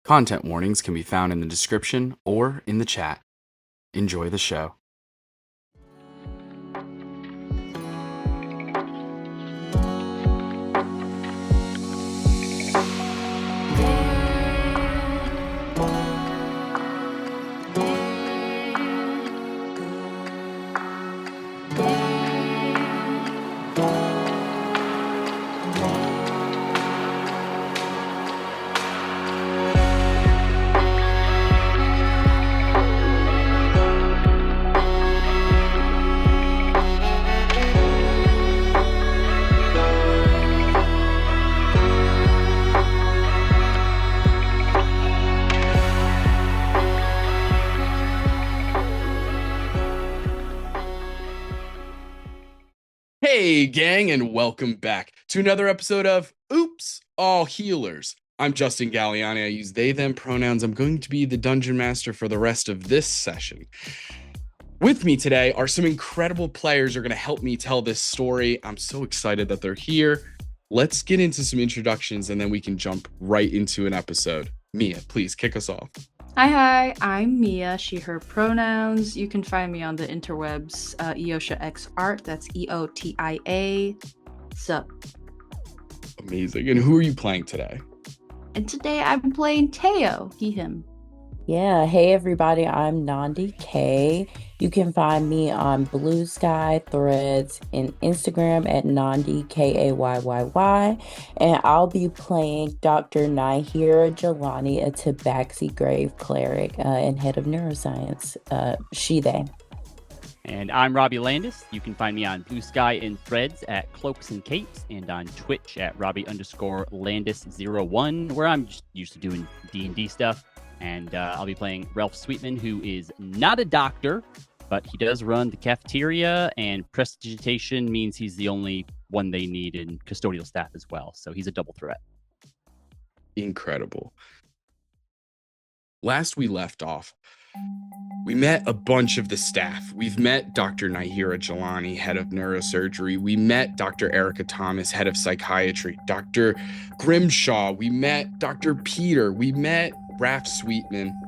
Content warnings can be found in the description or in the chat. Enjoy the show. Hey, gang, and welcome back to another episode of Oops, All Healers. I'm Justin Galliani. I use they, them pronouns. I'm going to be the dungeon master for the rest of this session. With me today are some incredible players who are going to help me tell this story. I'm so excited that they're here. Let's get into some introductions and then we can jump right into an episode. Mia, please kick us off. Hi, I'm Mia, she, her pronouns. You can find me on the interwebs, Eosha X Art, that's EOTIA. Sup? Amazing. And who are you playing today? And today I'm playing Teo, he, him. Yeah, hey everybody, I'm Nandi K. You can find me on Blue Sky, Threads, and Instagram at Nandi Kayyyy. And I'll be playing Dr. Nihira Jelani, a Tabaxi Grave cleric and head of neuroscience. She, they. And I'm Robbie Landis. You can find me on Blue Sky and Threads at Cloaks and Capes and on Twitch at Robbie_Landis01, where I'm just used to doing D&D stuff. And I'll be playing Ralph Sweetman, who is not a doctor, but he does run the cafeteria, and prestidigitation means he's the only one they need in custodial staff as well. So he's a double threat. Incredible. Last we left off, we met a bunch of the staff. We've met Dr. Nihira Jelani, head of neurosurgery. We met Dr. Erica Thomas, head of psychiatry. Dr. Grimshaw. We met Dr. Peter. We met Raph Sweetman.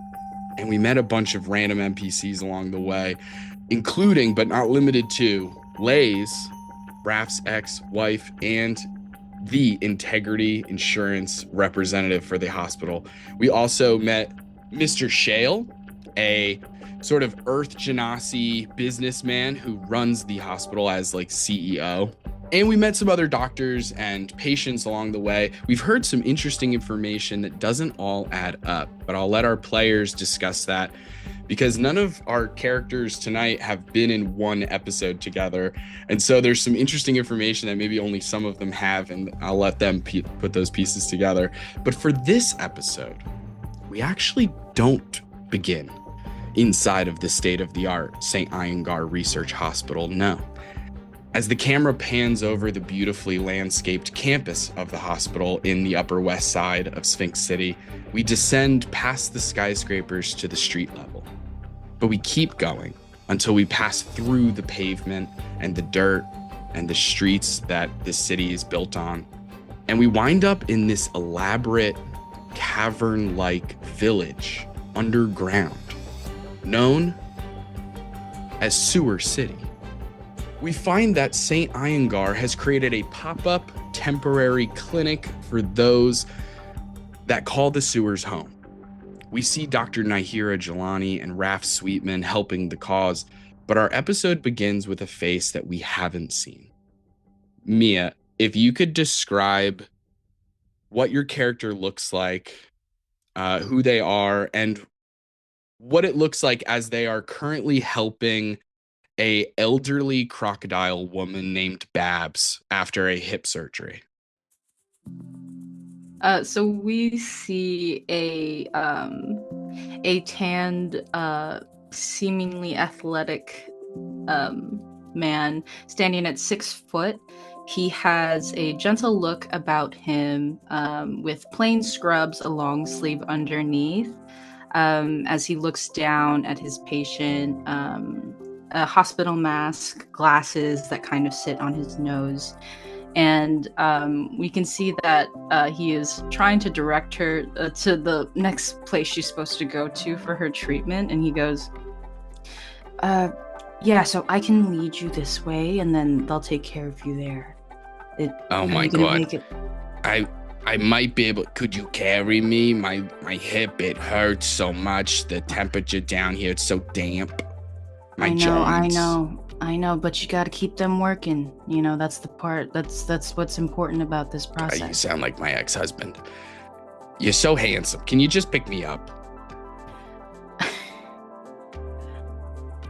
And we met a bunch of random NPCs along the way, including, but not limited to, Lays, Raph's ex-wife, and the integrity insurance representative for the hospital. We also met Mr. Shale, a sort of Earth Genasi businessman who runs the hospital as like CEO. And we met some other doctors and patients along the way. We've heard some interesting information that doesn't all add up, but I'll let our players discuss that because none of our characters tonight have been in one episode together. And so there's some interesting information that maybe only some of them have, and I'll let them put those pieces together. But for this episode, we actually don't begin inside of the state-of-the-art St. Iyengar Research Hospital, no. As the camera pans over the beautifully landscaped campus of the hospital in the Upper West Side of Sphinx City, we descend past the skyscrapers to the street level. But we keep going until we pass through the pavement and the dirt and the streets that this city is built on. And we wind up in this elaborate cavern-like village underground, known as Sewer City. We find that St. Iyengar has created a pop-up temporary clinic for those that call the sewers home. We see Dr. Nihira Jelani and Raph Sweetman helping the cause, but our episode begins with a face that we haven't seen. Mia, if you could describe what your character looks like, who they are, and what it looks like as they are currently helping a elderly crocodile woman named Babs after a hip surgery. So we see a tanned, seemingly athletic man standing at 6 foot. He has a gentle look about him, with plain scrubs, a long sleeve underneath. As he looks down at his patient, a hospital mask, glasses that kind of sit on his nose, and we can see that he is trying to direct her to the next place she's supposed to go to for her treatment. And he goes, yeah, so I can lead you this way, and then they'll take care of you there. Oh are my you gonna God. make it- I might be able. Could you carry me? My hip, it hurts so much. The temperature down here, it's so damp. My joints. I know, but you got to keep them working. You know, that's the part. That's what's important about this You process. sound like my ex-husband. You're so handsome. Can you just pick me up?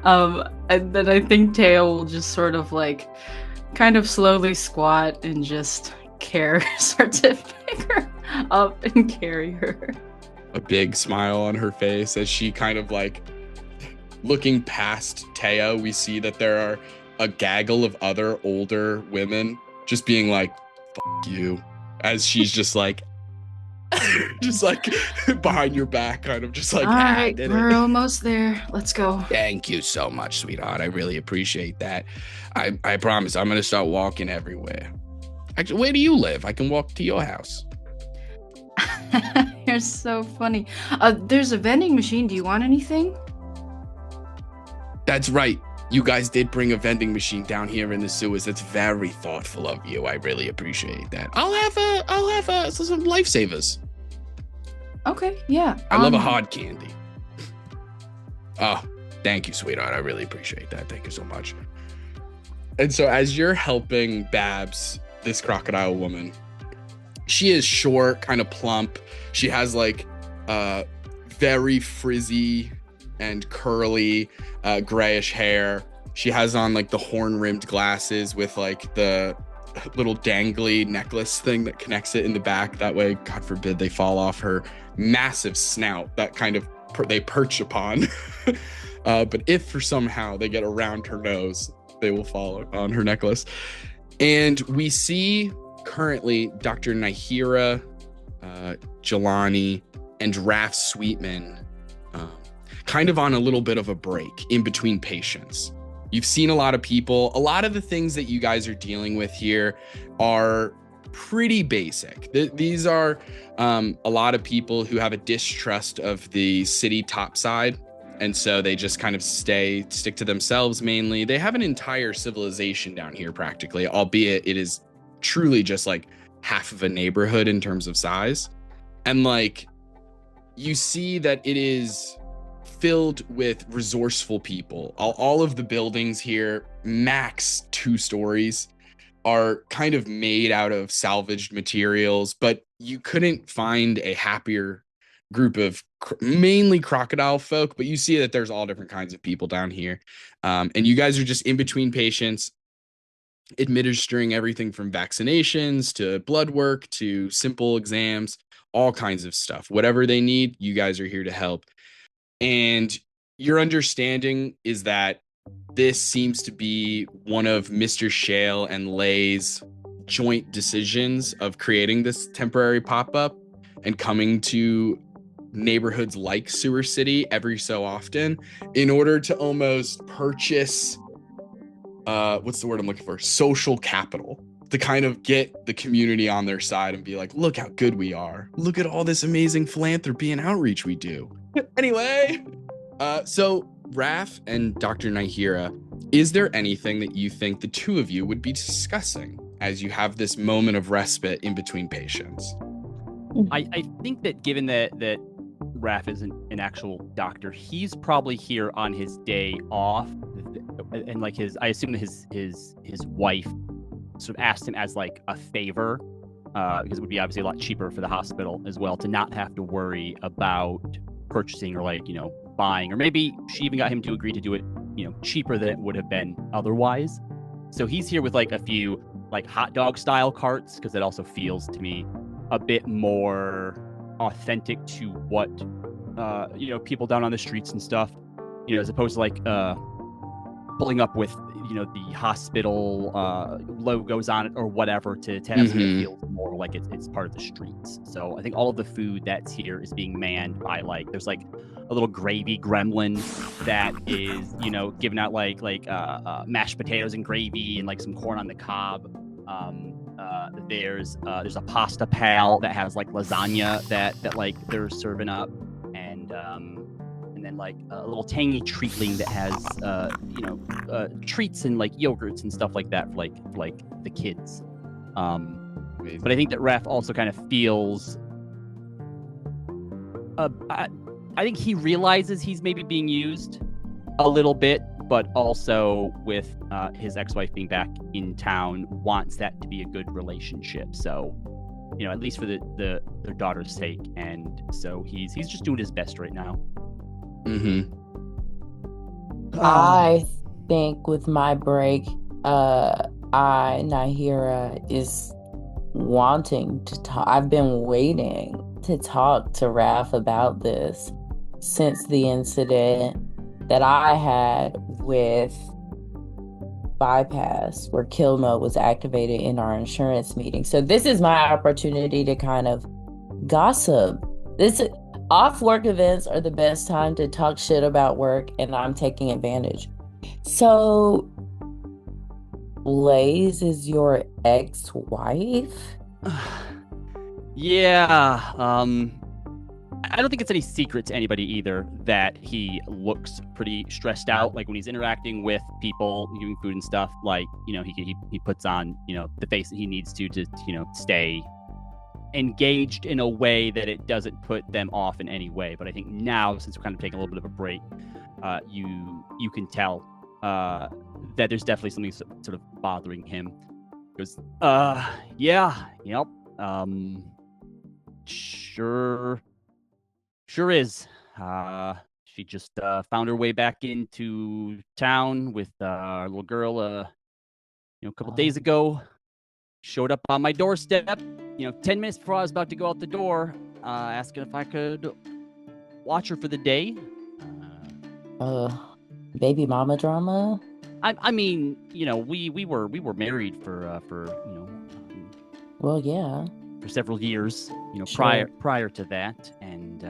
And then I think Teo will just sort of like, kind of slowly squat and just start to pick her up and carry her. A big smile on her face as she kind of like, looking past Teo, we see that there are a gaggle of other older women just being like, "Fuck you," as she's just like, just like behind your back, kind of just like, All right, did we're it. almost there. Let's go. Thank you so much, sweetheart. I really appreciate that. I promise I'm gonna start walking everywhere. Actually, where do you live? I can walk to your house. You're so funny. There's a vending machine. Do you want anything? That's right. You guys did bring a vending machine down here in the sewers. That's very thoughtful of you. I really appreciate that. I'll have some lifesavers. Okay, yeah. I love a hard candy. Oh, thank you, sweetheart. I really appreciate that. Thank you so much. And so as you're helping Babs, this crocodile woman, she is short, kind of plump. She has like very frizzy and curly grayish hair. She has on like the horn-rimmed glasses with like the little dangly necklace thing that connects it in the back. That way, God forbid, they fall off her massive snout that kind of they perch upon. But if for somehow they get around her nose, they will fall on her necklace. And we see currently Dr. Nahira, Jelani, and Raph Sweetman kind of on a little bit of a break in between patients. You've seen a lot of people. A lot of the things that you guys are dealing with here are pretty basic. These are a lot of people who have a distrust of the city topside. And so they just kind of stick to themselves mainly. They have an entire civilization down here practically, albeit it is truly just like half of a neighborhood in terms of size. And like, you see that it is filled with resourceful people. All of the buildings here, max 2 stories, are kind of made out of salvaged materials, but you couldn't find a happier group of mainly crocodile folk, but you see that there's all different kinds of people down here. And you guys are just in between patients, administering everything from vaccinations to blood work to simple exams, all kinds of stuff. Whatever they need, you guys are here to help. And your understanding is that this seems to be one of Mr. Shale and Lay's joint decisions of creating this temporary pop-up and coming to neighborhoods like Sewer City every so often in order to almost purchase, what's the word I'm looking for? Social capital, to kind of get the community on their side and be like, look how good we are. Look at all this amazing philanthropy and outreach we do. Anyway, so Raph and Dr. Nahira, is there anything that you think the two of you would be discussing as you have this moment of respite in between patients? I think that given that Raph isn't an actual doctor, he's probably here on his day off, and like I assume that his wife sort of asked him as like a favor, because it would be obviously a lot cheaper for the hospital as well to not have to worry about purchasing or like, buying, or maybe she even got him to agree to do it, cheaper than it would have been otherwise. So he's here with like a few like hot dog style carts, because it also feels to me a bit more authentic to what people down on the streets and stuff, as opposed to like pulling up with the hospital logos on it or whatever to have something that feels more like it's part of the streets. So I think all of the food that's here is being manned by there's like a little gravy gremlin that is giving out like mashed potatoes and gravy and like some corn on the cob. There's a pasta pal that has like lasagna that like they're serving up, and then like a little tangy treatling that has treats and like yogurts and stuff like that for like the kids. But I think that Raph also kind of feels. I think he realizes he's maybe being used a little bit, but also with his ex-wife being back in town, wants that to be a good relationship. So, at least for their daughter's sake, and so he's just doing his best right now. Mm-hmm. I think with my break, Nahira is wanting to talk. I've been waiting to talk to Raph about this since the incident that I had with Bypass, where kill mode was activated in our insurance meeting. So this is my opportunity to kind of gossip. Off work events are the best time to talk shit about work, and I'm taking advantage. So Blaze is your ex-wife? Yeah. I don't think it's any secret to anybody either that he looks pretty stressed out. Like when he's interacting with people, giving food and stuff, like, he puts on, the face that he needs to stay engaged in a way that it doesn't put them off in any way. But I think now, since we're kind of taking a little bit of a break, you can tell that there's definitely something sort of bothering him. Because, sure is. She just found her way back into town with our little girl, a couple days ago. Showed up on my doorstep, 10 minutes before I was about to go out the door, asking if I could watch her for the day. Baby mama drama? I mean, we were married for well, yeah, for several years, Sure. prior to that, and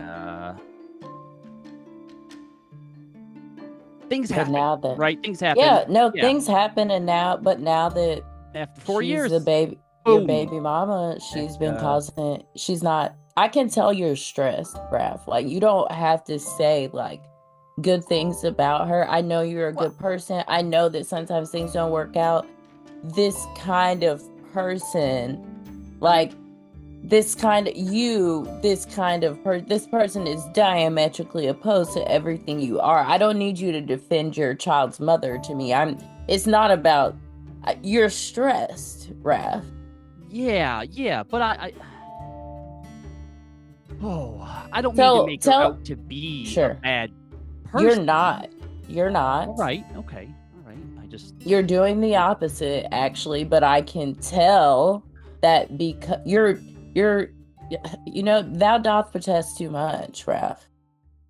things But happen, now that right? Things happen. Yeah, no, Yeah. things happen, and now that After 4 she's years, your boom. baby mama, she's been And, causing. She's not. I can tell you're stressed, Raph. Like, you don't have to say like good things about her. I know you're a good person. I know that sometimes things don't work out. This kind of person, like this person is diametrically opposed to everything you are. I don't need you to defend your child's mother to me. It's not about. You're stressed, Raph. Yeah, but I don't mean to make her out to be Sure. a bad person. You're not. All right. You're doing the opposite, actually, but I can tell that because thou doth protest too much, Raph.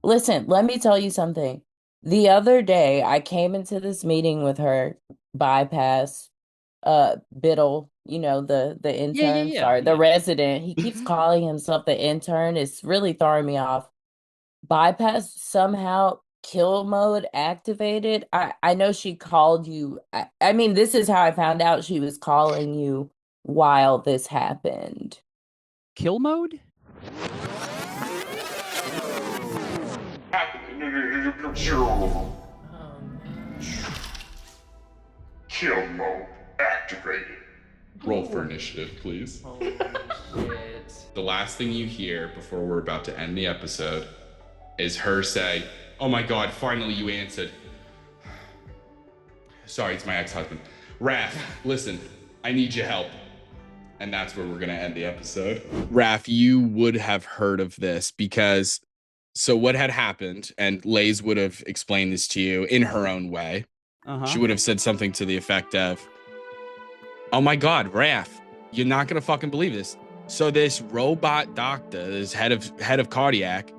Listen, let me tell you something. The other day, I came into this meeting with her, Bypass, Biddle, the intern, Yeah. the resident. He keeps calling himself the intern. It's really throwing me off. Bypass somehow kill mode activated. I know she called you. I mean, this is how I found out she was calling you while this happened. Kill mode? Kill mode activated. Roll for initiative, please. Holy shit. The last thing you hear before we're about to end the episode is her say, "Oh my God, finally you answered." Sorry, it's my ex-husband. Raph, listen, I need your help. And that's where we're going to end the episode. Raph, you would have heard of this because, so what had happened, and Lays would have explained this to you in her own way. She would have said something to the effect of, "Oh my God, Raph, you're not going to fucking believe this. So this robot doctor, this head of cardiac,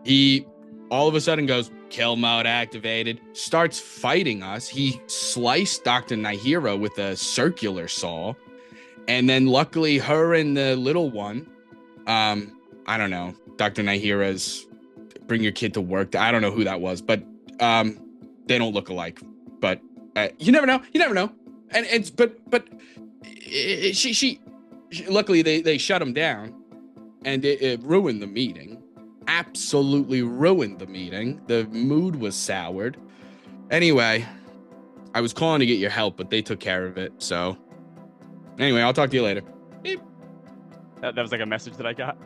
he all of a sudden goes, kill mode activated, starts fighting us. He sliced Dr. Nahira with a circular saw. And then luckily her and the little one, I don't know, Dr. Nahira's bring your kid to work. I don't know who that was, but they don't look alike. But you never know. And it's but she luckily they shut him down, and it ruined the meeting. Absolutely ruined the meeting. The mood was soured. Anyway, I was calling to get your help, but they took care of it. So anyway, I'll talk to you later. Beep. That was like a message that I got.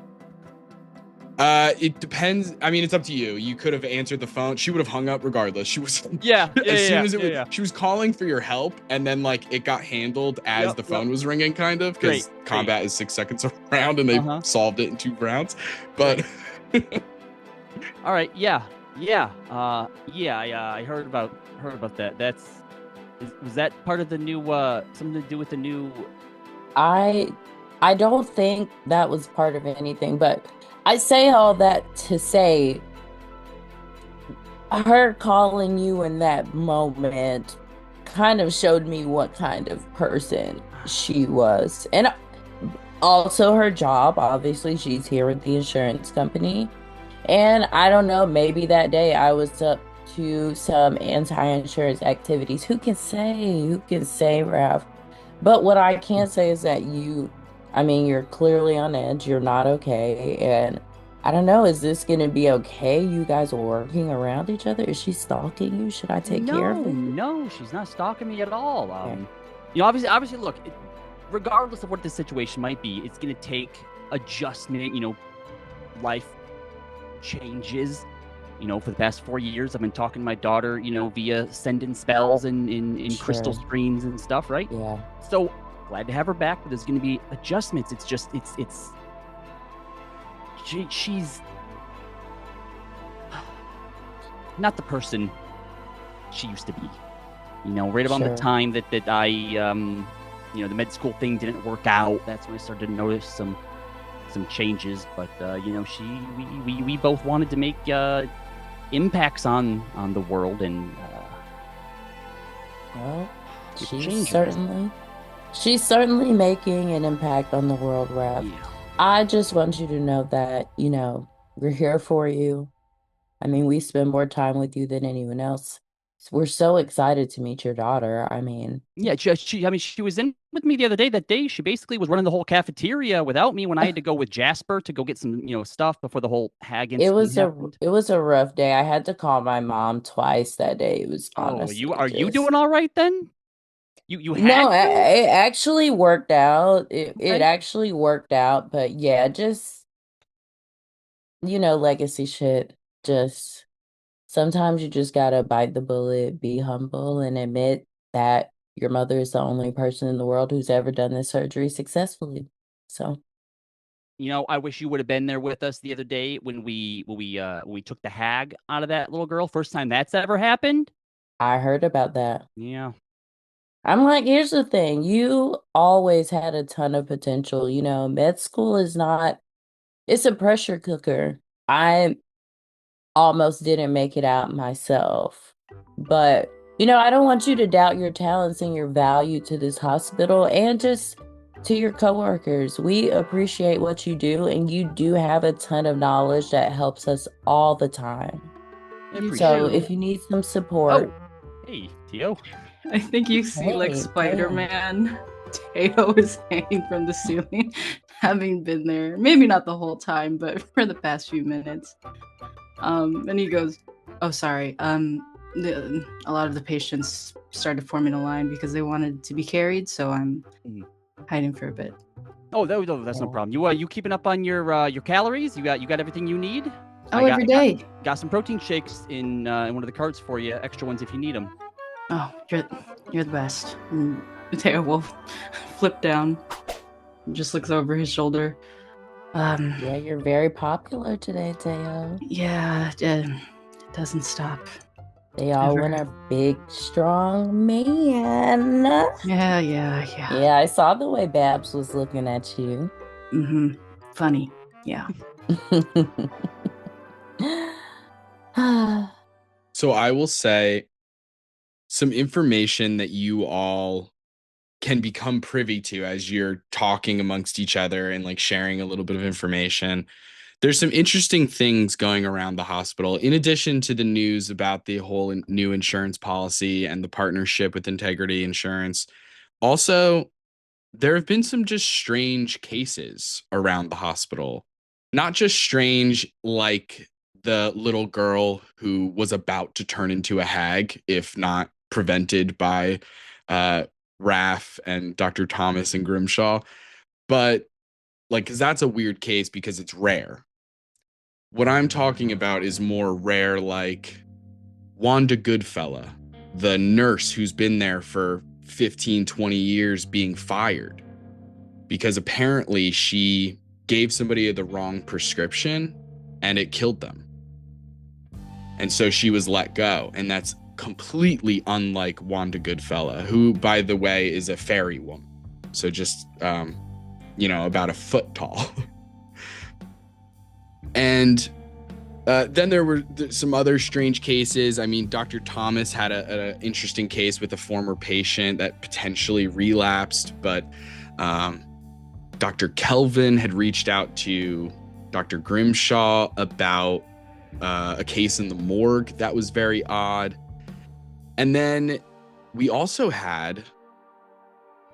It depends. I mean, it's up to you. You could have answered the phone. She would have hung up regardless. She was she was calling for your help, and then like it got handled as the phone was ringing, kind of, because combat is 6 seconds around, and they solved it in 2 rounds. But all right, I heard about that. Was that part of the new something to do with the new? I don't think that was part of anything, but I say all that to say her calling you in that moment kind of showed me what kind of person she was. And also her job, obviously she's here with the insurance company. And I don't know, maybe that day I was up to some anti-insurance activities. Who can say, Raph? But what I can say is that you're clearly on edge. You're not okay. And I don't know, is this going to be okay? You guys are working around each other? Is she stalking you? Should I take care of it? No, she's not stalking me at all. Okay. Obviously, look, regardless of what the situation might be, it's going to take adjustment, life changes. For the past 4 years, I've been talking to my daughter, via sending spells and in crystal screens and stuff, right? Yeah. So glad to have her back, but there's going to be adjustments. It's just, she's not the person she used to be. Right around the time that I, the med school thing didn't work out. That's when I started to notice some changes. But we both wanted to make impacts on the world, and well, she's certainly making an impact on the world, Raph. Yeah. I just want you to know that we're here for you. I mean, we spend more time with you than anyone else. We're so excited to meet your daughter. I mean, yeah, she was in with me the other day. That day, she basically was running the whole cafeteria without me when I had to go with Jasper to go get some, stuff before the whole hag incident happened. It was a rough day. I had to call my mom twice that day. It was honestly. Are you doing all right then? You had No, to? it actually worked out. It actually worked out, but yeah, just legacy shit. Just sometimes you just gotta bite the bullet, be humble, and admit that your mother is the only person in the world who's ever done this surgery successfully. So, I wish you would have been there with us the other day when we took the hag out of that little girl. First time that's ever happened. I heard about that. Yeah. I'm like, here's the thing. You always had a ton of potential. Med school it's a pressure cooker. I almost didn't make it out myself. But, I don't want you to doubt your talents and your value to this hospital and just to your coworkers. We appreciate what you do, and you do have a ton of knowledge that helps us all the time. So if you need some support. Oh, hey, Tio. I think you see like Spider-Man. Tato is hanging from the ceiling, having been there, maybe not the whole time, but for the past few minutes. And he goes, "Oh, sorry. A lot of the patients started forming a line because they wanted to be carried, so I'm hiding for a bit." Oh, that's no problem. You keeping up on your calories? You got everything you need? Every day. Got some protein shakes in one of the carts for you. Extra ones if you need them. Oh, you're the best. And Teo will flip down, and just looks over his shoulder. Yeah, you're very popular today, Teo. Yeah, it doesn't stop. They all want a big, strong man. Yeah. Yeah, I saw the way Babs was looking at you. Mm-hmm. Funny. Yeah. So I will say some information that you all can become privy to as you're talking amongst each other and like sharing a little bit of information. There's some interesting things going around the hospital, in addition to the news about the whole new insurance policy and the partnership with Integrity Insurance. Also, there have been some just strange cases around the hospital. Not just strange like the little girl who was about to turn into a hag, if not prevented by Raph and Dr. Thomas and Grimshaw, but like, because that's a weird case because it's rare. What I'm talking about is more rare, like Wanda Goodfella, the nurse who's been there for 15, 20 years being fired because apparently she gave somebody the wrong prescription and it killed them. And so she was let go. And that's completely unlike Wanda Goodfella, who, by the way, is a fairy woman. So just, about a foot tall. And then there were some other strange cases. I mean, Dr. Thomas had an interesting case with a former patient that potentially relapsed, but Dr. Kelvin had reached out to Dr. Grimshaw about a case in the morgue that was very odd. And then we also had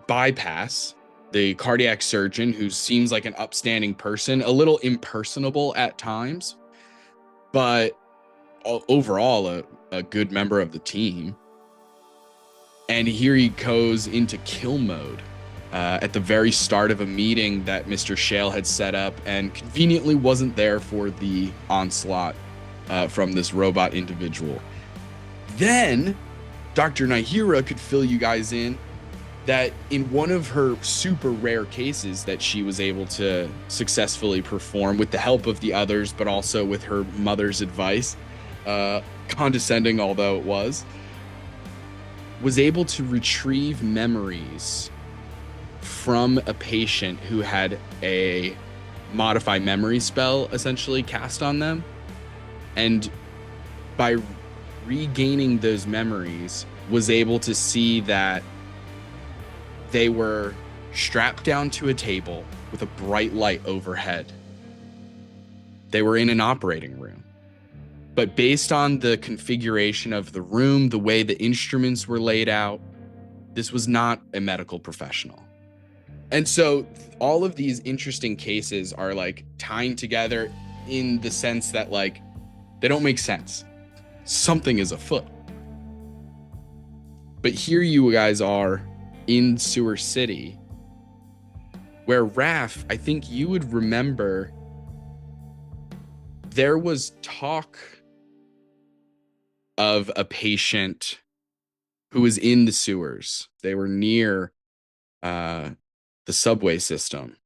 Bypass, the cardiac surgeon, who seems like an upstanding person, a little impersonable at times, but overall a good member of the team. And here he goes into kill mode at the very start of a meeting that Mr. Shale had set up and conveniently wasn't there for the onslaught from this robot individual. Then Dr. Nahira could fill you guys in that in one of her super rare cases that she was able to successfully perform with the help of the others, but also with her mother's advice, condescending although it was able to retrieve memories from a patient who had a modify memory spell essentially cast on them. And by regaining those memories, was able to see that they were strapped down to a table with a bright light overhead. They were in an operating room. But based on the configuration of the room, the way the instruments were laid out, this was not a medical professional. And so all of these interesting cases are like tying together in the sense that like they don't make sense. Something is afoot. But here you guys are in Sewer City, where Raph, I think you would remember, there was talk of a patient who was in the sewers. They were near the subway system.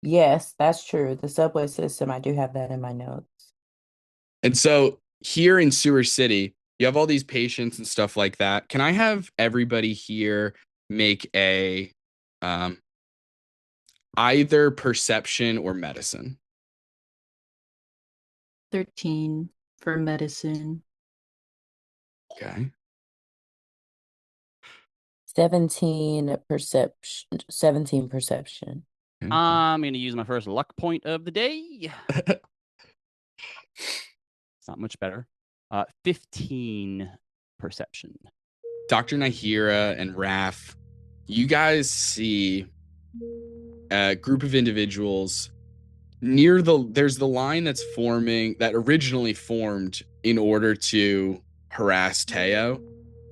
Yes, that's true. The subway system, I do have that in my notes. And so here in Sewer City, you have all these patients and stuff like that. Can I have everybody here make a either perception or medicine? 13 for medicine. Okay. 17 perception. 17 perception. Okay. I'm going to use my first luck point of the day. It's not much better. 15 perception. Dr. Nahira and Raph, you guys see a group of individuals near there's the line that's forming, that originally formed in order to harass Teo,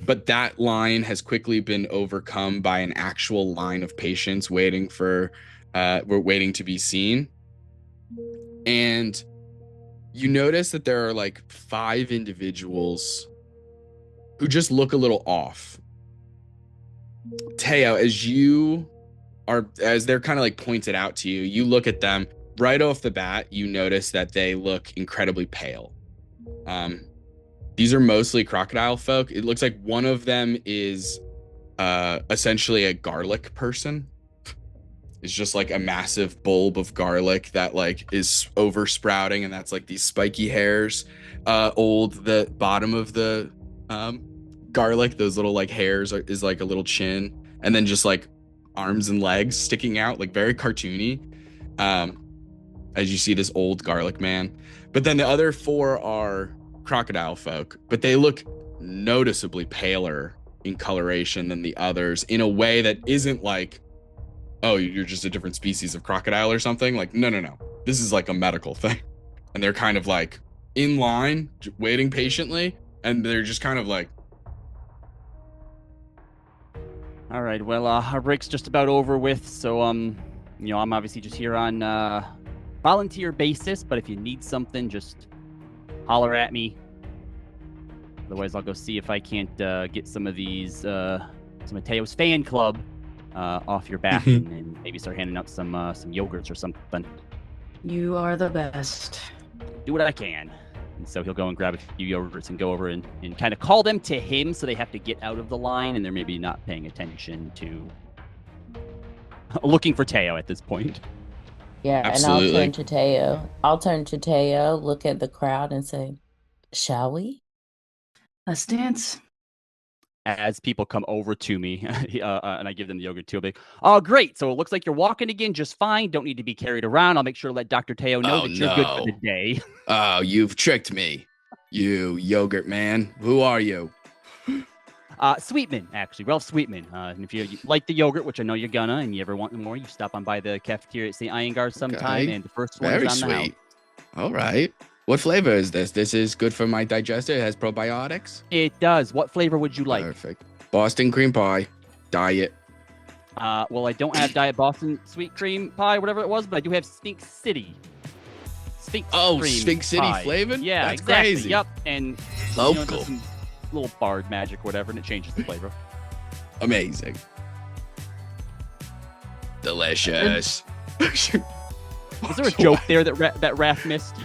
but that line has quickly been overcome by an actual line of patients waiting to be seen. And you notice that there are like 5 individuals who just look a little off. Teo, as they're kind of like pointed out to you, you look at them right off the bat, you notice that they look incredibly pale. These are mostly crocodile folk. It looks like one of them is essentially a garlic person. It's just like a massive bulb of garlic that like is over sprouting, and that's like these spiky hairs. The bottom of the garlic, those little like hairs is like a little chin, and then just like arms and legs sticking out, like very cartoony. As you see this old garlic man. But then the other 4 are crocodile folk, but they look noticeably paler in coloration than the others in a way that isn't like oh, you're just a different species of crocodile or something. Like, no. This is like a medical thing. And they're kind of like in line, waiting patiently. And they're just kind of like, All right. Well, our break's just about over with. So, I'm obviously just here on volunteer basis. But if you need something, just holler at me. Otherwise, I'll go see if I can't get some of these, some of Teo's fan club off your back and maybe start handing out some yogurts or something. You are the best. Do what I can. And so he'll go and grab a few yogurts and go over and kind of call them to him so they have to get out of the line and they're maybe not paying attention to looking for Teo at this point. Yeah, Absolutely. and I'll turn to Teo, look at the crowd and say, shall we? Let's dance. As people come over to me and I give them the yogurt too, I'll be like, oh, great. So it looks like you're walking again just fine. Don't need to be carried around. I'll make sure to let Dr. Teo know that you're good for the day. oh, you've tricked me. You yogurt man. Who are you? Sweetman, actually. Ralph Sweetman. And if you like the yogurt, which I know you're gonna, and you ever want more, you stop on by the cafeteria at St. Iyengar sometime, Okay. and the first one Very is on the house. sweet. All right. What flavor is this? This is good for my digester. It has probiotics. It does. What flavor would you like? Perfect. Boston cream pie. Diet. Well, I don't have Diet Boston sweet cream pie, whatever it was, but I do have Sphinx City. Sphinx Sphinx City pie. flavored? Yeah, That's exactly. crazy. Yep. And Local. some little bard magic, whatever, and it changes the flavor. Amazing. Delicious. Is there a joke there that Raph missed?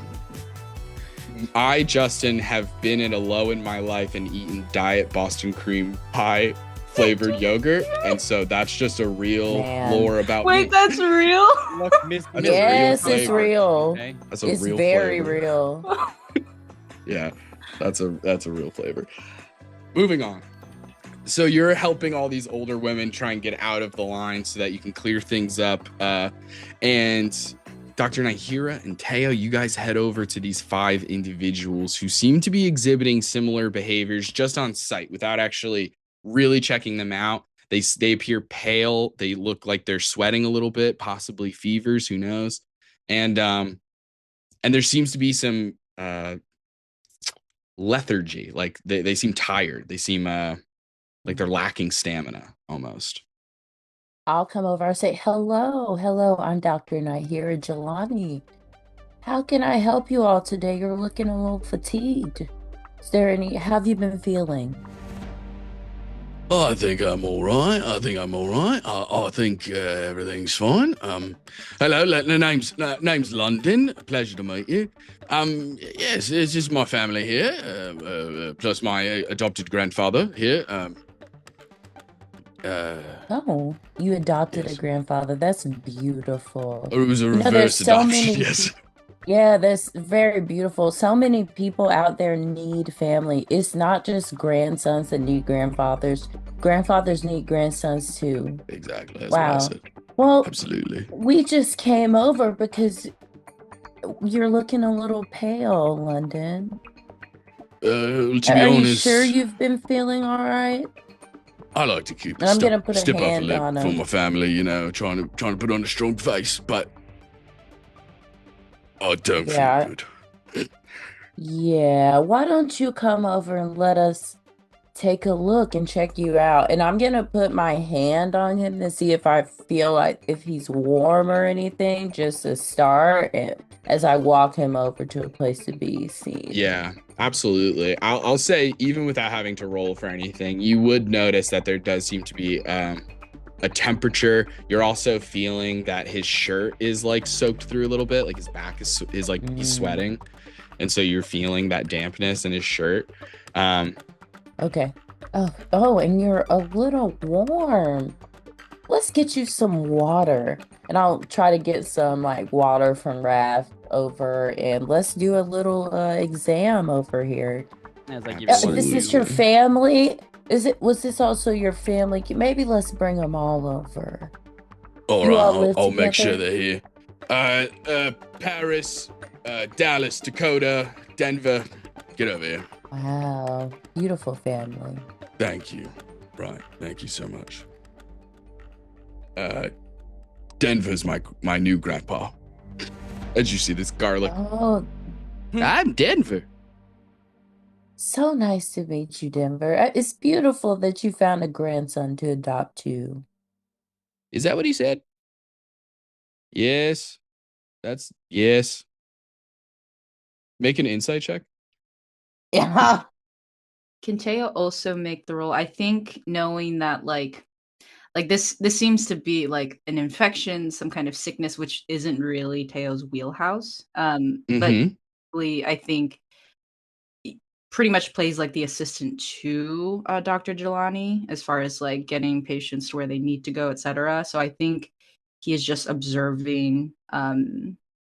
I, Justin, have been at a low in my life and eaten Diet Boston cream pie flavored yogurt, and so that's just a real lore about me. Wait, that's real? Yes, it's flavor. real. Okay. That's a It's real very flavor. real. Yeah, that's a real flavor. Moving on. So you're helping all these older women try and get out of the line so that you can clear things up. And Dr. Nahira and Teo, you guys head over to these 5 individuals who seem to be exhibiting similar behaviors just on sight without actually really checking them out. They appear pale. They look like they're sweating a little bit, possibly fevers, who knows? And there seems to be some lethargy. Like they seem tired. They seem like they're lacking stamina almost. I'll come over and say, hello, I'm Dr. Nahira Jelani. How can I help you all today? You're looking a little fatigued. How have you been feeling? I think I'm all right. I think everything's fine. Hello, name's London. Pleasure to meet you. Yes, it's just my family here, plus my adopted grandfather here. Oh, you adopted yes. a grandfather. That's beautiful. It was a You know, reverse there's so adoption. many Yes. Yeah, that's very beautiful. So many people out there need family. It's not just grandsons that need grandfathers. Grandfathers need grandsons too. Exactly. That's what I Wow. said. Well, Absolutely. we just came over because you're looking a little pale, London. To be Are you honest, sure you've been feeling all right? I like to keep I'm gonna put a step up a hand lip on for him. my family. You know, trying to put on a strong face, but I don't Yeah. feel good. Yeah, why don't you come over and let us take a look and check you out? And I'm gonna put my hand on him to see if I feel like if he's warm or anything, just to start, and as I walk him over to a place to be seen. Yeah, absolutely. I'll say, even without having to roll for anything, you would notice that there does seem to be a temperature. You're also feeling that his shirt is like soaked through a little bit, like his back is like he's sweating, and so you're feeling that dampness in his shirt. Okay. Oh, and you're a little warm. Let's get you some water. And I'll try to get some like water from Raph over, and let's do a little exam over here. As I give Is you this your family? Was this also your family? Maybe let's bring them all over. All You all right, live I'll make sure together? they're here. Paris, Dallas, Dakota, Denver. Get over here. Wow, beautiful family. Thank you. Right. Thank you so much. Denver's my new grandpa. As you see this garlic. Oh, I'm Denver. so nice to meet you, Denver. It's beautiful that you found a grandson to adopt too. Is that what he said? Yes. Yes. Make an insight check. Yeah. Can Teo also make the role? I think knowing that this seems to be like an infection, some kind of sickness, which isn't really Teo's wheelhouse. But Mm-hmm. really, I think he pretty much plays like the assistant to Dr. Jelani as far as like getting patients to where they need to go, etc. So I think he is just observing.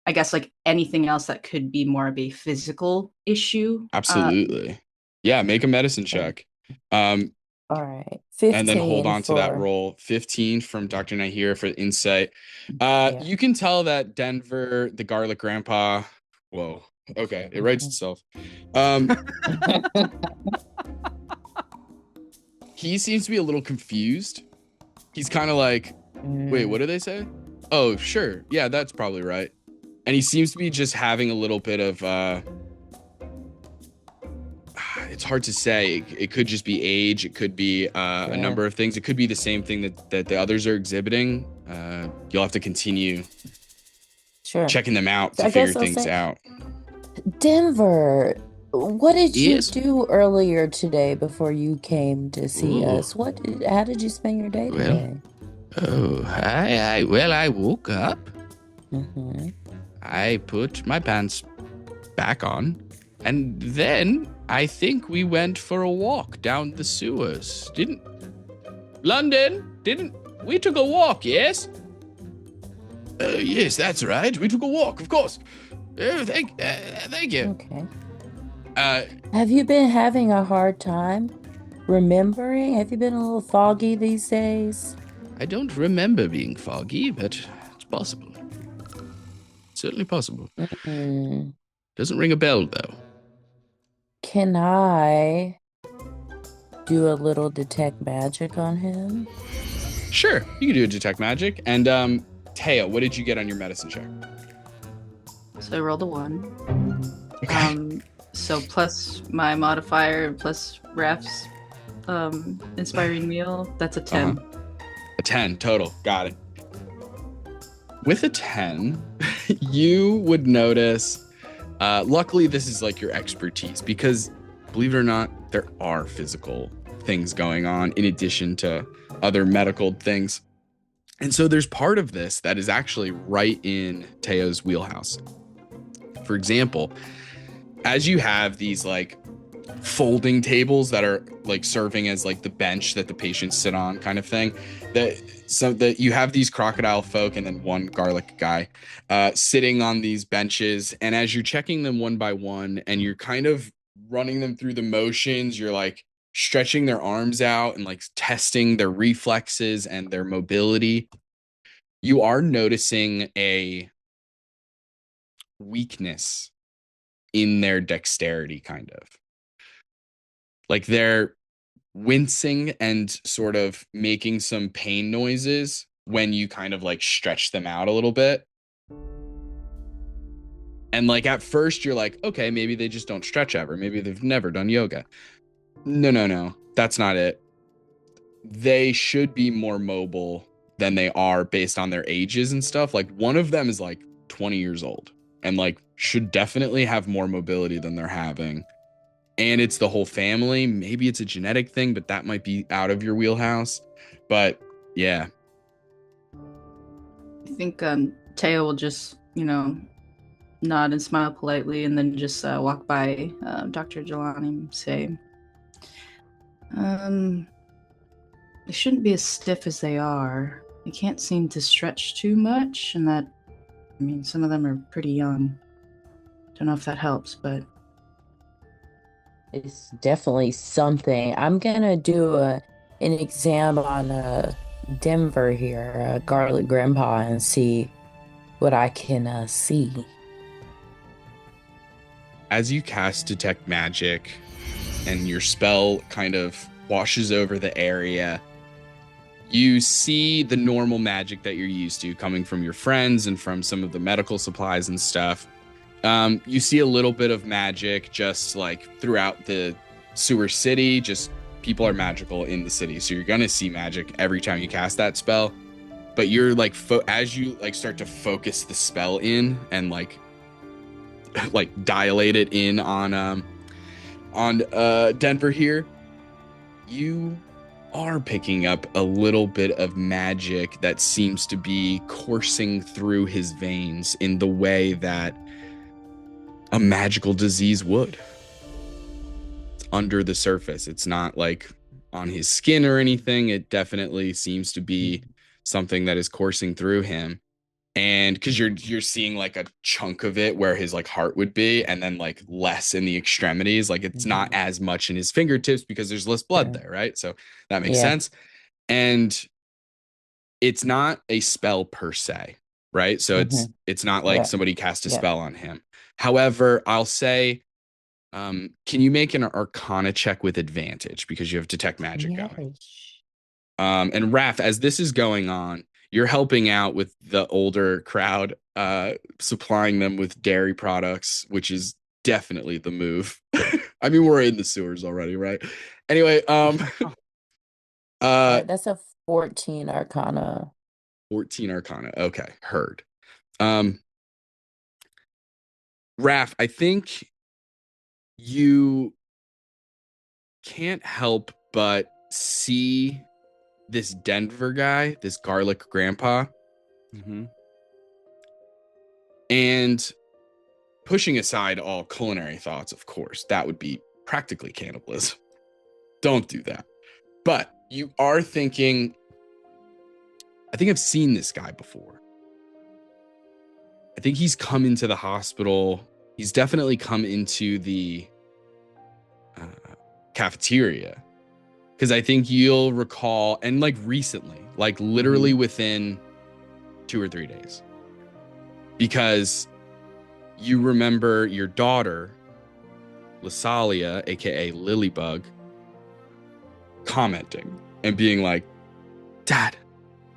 I guess like anything else that could be more of a physical issue. Absolutely. Yeah, make a medicine Okay. check. Um, All right. and then hold 15 on to that for, roll. 15 from Dr. Nahir for insight. yeah. You can tell that Denver, the garlic grandpa. Whoa. Okay, it writes itself. He seems to be a little confused. He's kind of like, wait, what do they say? Oh, sure. Yeah, that's probably right. And he seems to be just having a little bit of it's hard to say. It could just be age. It could be a number of things. It could be the same thing that the others are exhibiting. You'll have to continue Sure. checking them out So to I guess figure I'll things say, out. Denver, what did you Yes? do earlier today before you came to see Ooh. us? How did you spend your day Well, today? Oh, I woke up. Mm-hmm. I put my pants back on, and then I think we went for a walk down the sewers. Didn't we took a walk, yes? Yes, that's right. We took a walk, of course. Thank you. Okay. Uh, Have you been having a hard time remembering? Have you been a little foggy these days? I don't remember being foggy, but it's possible. Certainly possible. Mm. Doesn't ring a bell, though. Can I do a little detect magic on him? Sure, you can do a detect magic. And Taya, what did you get on your medicine check? So I rolled a 1. Okay. So plus my modifier plus Raph's inspiring meal, that's a 10. A 10 total. Got it. With a 10, you would notice, luckily this is like your expertise because believe it or not, there are physical things going on in addition to other medical things. And so there's part of this that is actually right in Teo's wheelhouse. For example, as you have these like folding tables that are like serving as like the bench that the patients sit on kind of thing, that you have these crocodile folk and then one garlic guy sitting on these benches, and as you're checking them one by one and you're kind of running them through the motions, you're like stretching their arms out and like testing their reflexes and their mobility, you are noticing a weakness in their dexterity, kind of like they're wincing and sort of making some pain noises when you kind of like stretch them out a little bit. And like at first you're like, okay, maybe they just don't stretch ever. Maybe they've never done yoga. No. That's not it. They should be more mobile than they are based on their ages and stuff. Like one of them is like 20 years old and like should definitely have more mobility than they're having. And it's the whole family. Maybe it's a genetic thing, but that might be out of your wheelhouse. But yeah. I think Teo will just, nod and smile politely and then just walk by Dr. Jelani and say, they shouldn't be as stiff as they are. They can't seem to stretch too much, and some of them are pretty young. Don't know if that helps, but It's definitely something. I'm gonna do an exam on Denver here, Garlic Grandpa, and see what I can see. As you cast Detect Magic and your spell kind of washes over the area, You see the normal magic that you're used to coming from your friends and from some of the medical supplies and stuff. You see a little bit of magic just like throughout the sewer city. Just people are magical in the city, so you're gonna see magic every time you cast that spell. But you're like as you like start to focus the spell in and like dilate it in on Denver here, you are picking up a little bit of magic that seems to be coursing through his veins in the way that a magical disease would. It's under the surface. It's not like on his skin or anything. It definitely seems to be something that is coursing through him. And because you're seeing like a chunk of it where his like heart would be, and then like less in the extremities. Like it's not as much in his fingertips because there's less blood there, right? So that makes sense. And it's not a spell per se, right? So it's not like somebody cast a spell on him. However, I'll say, can you make an Arcana check with advantage because you have detect magic going? And Raph, as this is going on, you're helping out with the older crowd, supplying them with dairy products, which is definitely the move. I mean, we're in the sewers already, right? Anyway, that's a 14 Arcana. 14 Arcana. Okay, heard. Raph, I think you can't help but see this Denver guy, this garlic grandpa, and pushing aside all culinary thoughts, of course, that would be practically cannibalism. Don't do that. But you are thinking, I think I've seen this guy before. I think he's come into the hospital. He's definitely come into the cafeteria. Because I think you'll recall, and like recently, like literally within 2 or 3 days. Because you remember your daughter, Lasalia, aka Lilybug, commenting and being like, Dad,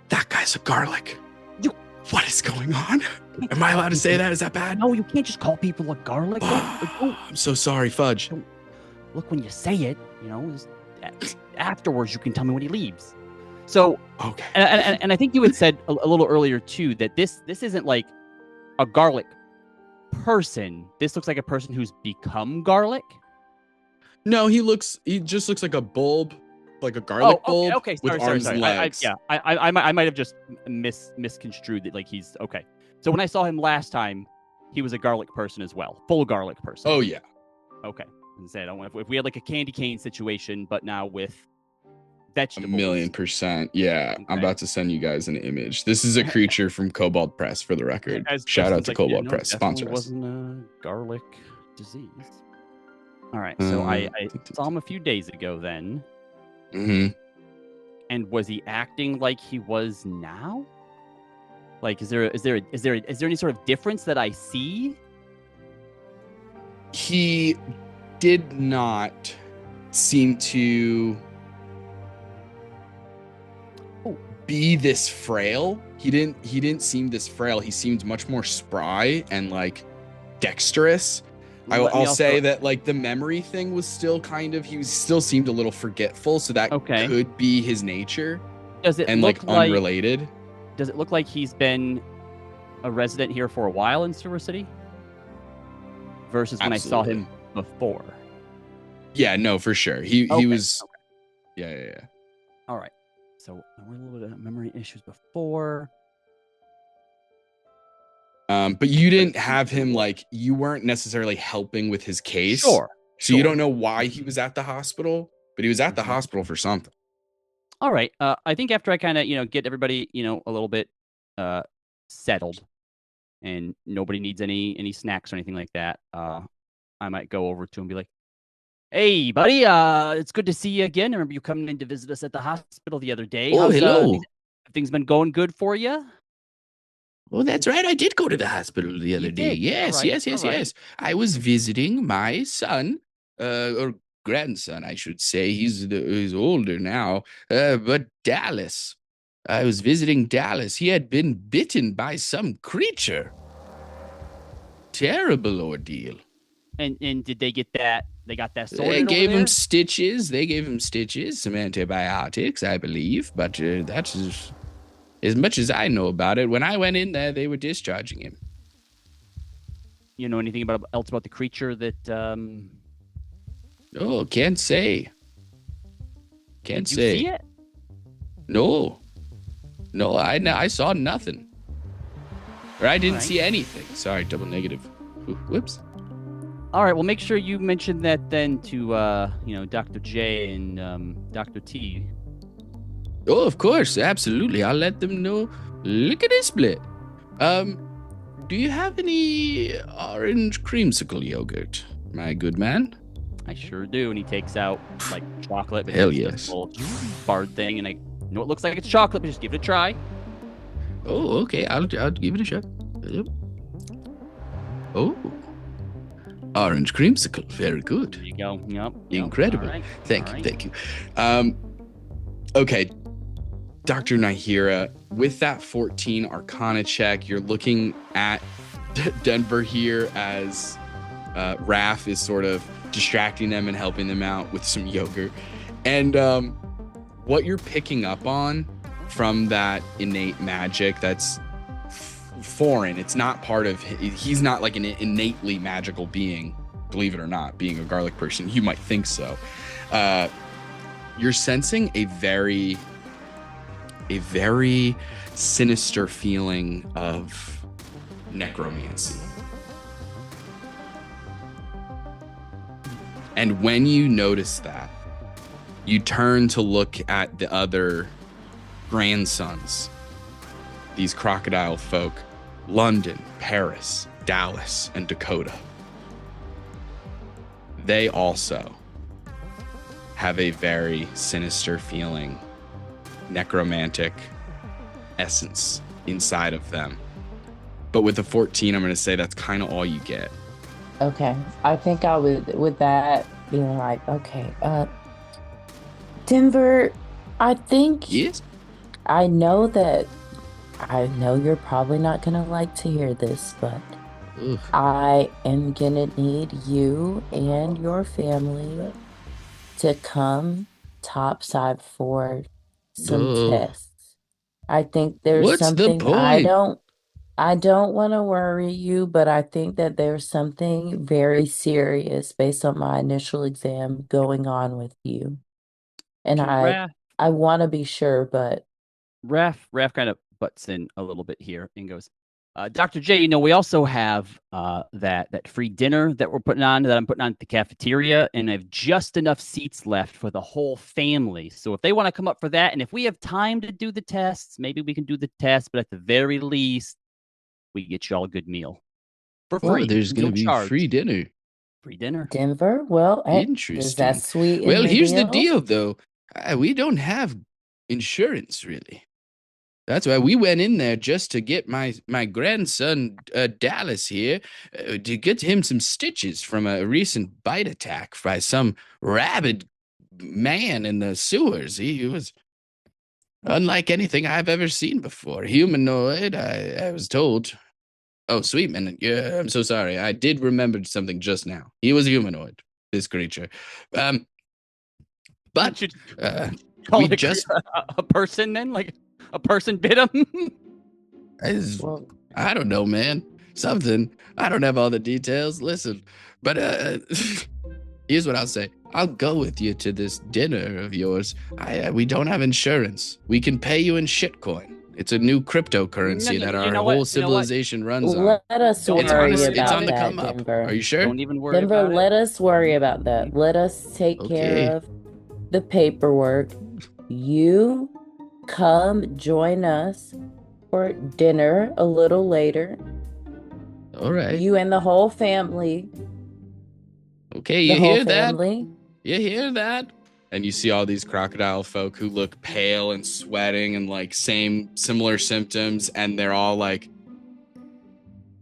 that guy's a garlic. What is going on? Am I allowed to say that? Is that bad? No, you can't just call people a garlic. I'm so sorry, Fudge. Look, when you say it, afterwards you can tell me when he leaves. So, okay. And I think you had said a little earlier too that this isn't like a garlic person. This looks like a person who's become garlic. No, he just looks like a bulb, like a garlic bulb with arms and legs. I might have just misconstrued that. Like he's okay. So when I saw him last time, he was a garlic person as well, full garlic person. Oh yeah. Okay. And said, if we had like a candy cane situation, but now with vegetables. 1,000,000%. Yeah. Okay. I'm about to send you guys an image. This is a creature from Cobalt Press, for the record. Shout out to Cobalt Press. Sponsor us. Wasn't a garlic disease. All right. So I saw him a few days ago then. And was he acting like he was now? Like, is there any sort of difference that I see? He did not seem to be this frail. He didn't seem this frail. He seemed much more spry and like dexterous. I'll say that like the memory thing was still kind of, he still seemed a little forgetful, so that could be his nature. Does it look like unrelated? Does it look like he's been a resident here for a while in Sewer City? Versus when I saw him before. Yeah, no, for sure. He was. Okay. Yeah. All right. So there were a little bit of memory issues before. But you didn't have him like, you weren't necessarily helping with his case. Sure. So you don't know why he was at the hospital, but he was at the hospital for something. All right. I think after I kind of, get everybody, a little bit settled and nobody needs any snacks or anything like that, I might go over to him and be like, hey, buddy, it's good to see you again. I remember you coming in to visit us at the hospital the other day. Oh, hello. Have things been going good for you? Oh, that's right. I did go to the hospital the other day. Yes, yes. I was visiting my son, or grandson, I should say. He's older now, but Dallas. I was visiting Dallas. He had been bitten by some creature. Terrible ordeal. And did they get that? They got that They sorted gave over him there? stitches. They gave him stitches, some antibiotics, I believe. But that's as much as I know about it. When I went in there, they were discharging him. You know anything else about the creature that? Oh, can't say. Can't Did you say. see it? No. No, I saw nothing. Or I didn't Alright. see anything. Sorry, double negative. Ooh, whoops. All right. Well, make sure you mention that then to Dr. J and Dr. T. Oh, of course, absolutely. I'll let them know. Look at this split. Do you have any orange creamsicle yogurt, my good man? I sure do. And he takes out like chocolate. But Hell it's yes. just a little bard thing, and I know it looks like it's chocolate, but just give it a try. Oh, okay. I'll give it a shot. Yep. Oh, orange creamsicle. Very good. There you go. Yep. Incredible. All right. Thank All you. right. Thank you. Okay, Dr. Nahira, with that 14 Arcana check, you're looking at Denver here as Raph is sort of distracting them and helping them out with some yogurt. And what you're picking up on from that innate magic that's foreign, it's not part of, he's not like an innately magical being, believe it or not, being a garlic person. You might think so. You're sensing a very sinister feeling of necromancy. And when you notice that, you turn to look at the other grandsons, these crocodile folk, London, Paris, Dallas, and Dakota. They also have a very sinister feeling, necromantic essence inside of them. But with the 14, I'm going to say that's kind of all you get. Okay. I think I would, with that, being like, okay, Denver, I think Yes? I know you're probably not gonna like to hear this, but Ugh. I am gonna need you and your family to come topside for some Ugh. tests. I think there's What's the something point? I don't want to worry you, but I think that there's something very serious based on my initial exam going on with you. And I want to be sure, but Raph kind of butts in a little bit here and goes, Dr. J, we also have that free dinner that I'm putting on at the cafeteria, and I have just enough seats left for the whole family. So if they want to come up for that, and if we have time to do the tests, maybe we can do the test, but at the very least, we get you all a good meal for free. Oh, there's going to be charge. free dinner. Free dinner. Denver, well, is Interesting. that sweet? Well, here's the deal, though. We don't have insurance, really. That's why we went in there just to get my grandson, Dallas here, to get him some stitches from a recent bite attack by some rabid man in the sewers. He was unlike anything I've ever seen before. Humanoid, I was told. Oh, Sweetman, yeah, I'm so sorry. I did remember something just now. He was humanoid, this creature. But we just a person then, like a person bit him. I don't know, man. Something. I don't have all the details. Listen, but here's what I'll say. I'll go with you to this dinner of yours. We don't have insurance. We can pay you in shitcoin. It's a new cryptocurrency that our whole civilization runs on. Let us worry It's on about the that, come up. Denver. Are you sure? Don't even worry Denver, about it. let us worry about that. Let us take care of the paperwork. You come join us for dinner a little later. All right. You and the whole family. Okay, you hear that? You hear that? And you see all these crocodile folk who look pale and sweating and like similar symptoms, and they're all like,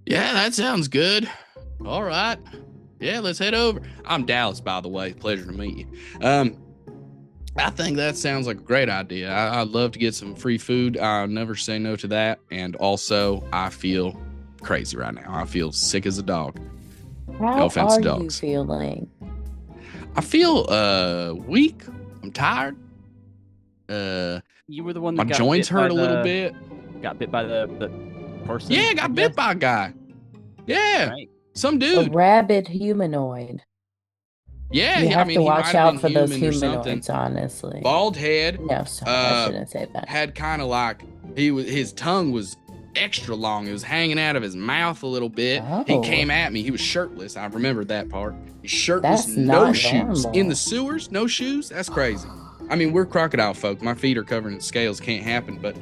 yeah, that sounds good. All right. Yeah, let's head over. I'm Dallas, by the way. Pleasure to meet you. I think that sounds like a great idea. I'd love to get some free food. I'll never say no to that. And also, I feel crazy right now. I feel sick as a dog. How No offense are to you dogs. feeling? I feel weak. I'm tired. You were the one My that got joints bit by hurt a little bit. Got bit by the person. Yeah, I got bit by a guy. Yeah, Right. some A dude. rabid humanoid. Yeah, You I have mean, to he watch might have out been for those human or something. humanoids, honestly. Bald head. No, sorry, I shouldn't say that. Had kind of like his tongue was extra long. It was hanging out of his mouth a little bit. He Oh. came at me. He was shirtless. I remember that part. He's shirtless, That's no not shoes normal. in the sewers. No shoes. That's crazy. I mean, we're crocodile folk. My feet are covered in scales. Can't happen. But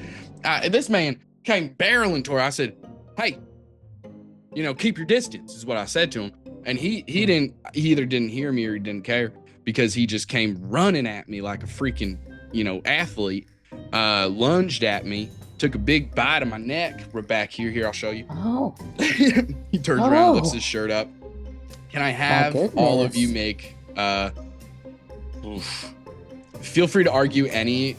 this man came barreling toward. I said, "Hey, keep your distance," is what I said to him. And he either didn't hear me or he didn't care, because he just came running at me like a freaking, athlete, lunged at me, took a big bite of my neck. We're back here. Here, I'll show you. Oh, He turns around, lifts Oh. his shirt up. Can I have all of you make, feel free to argue any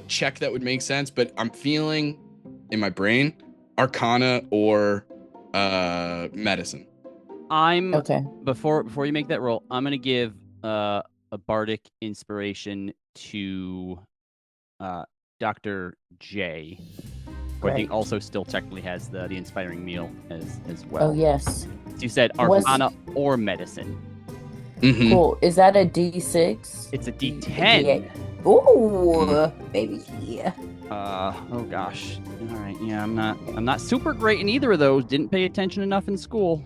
check that would make sense, but I'm feeling in my brain, Arcana or medicine. okay. Before you make that roll, I'm gonna give a bardic inspiration to Dr. J, who I think also still technically has the inspiring meal as well. Oh, yes. So you said Was- Arcana or medicine. Mhm. Cool. Is that a D6? It's a D10. Ooh, baby. Yeah. Oh gosh. All right. Yeah, I'm not super great in either of those. Didn't pay attention enough in school.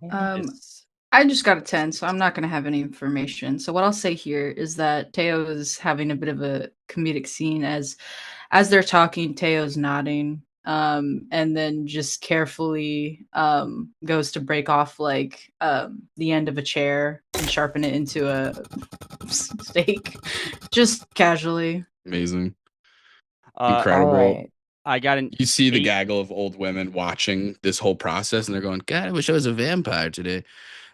It's- I just got a 10, so I'm not going to have any information. So what I'll say here is that Teo is having a bit of a comedic scene as they're talking. Teo's nodding, and then just carefully goes to break off like the end of a chair and sharpen it into a steak, just casually. Amazing. uh, Incredible. All right. I got an. You see the 8. gaggle of old women watching this whole process, and they're going, "God, I wish I was a vampire today."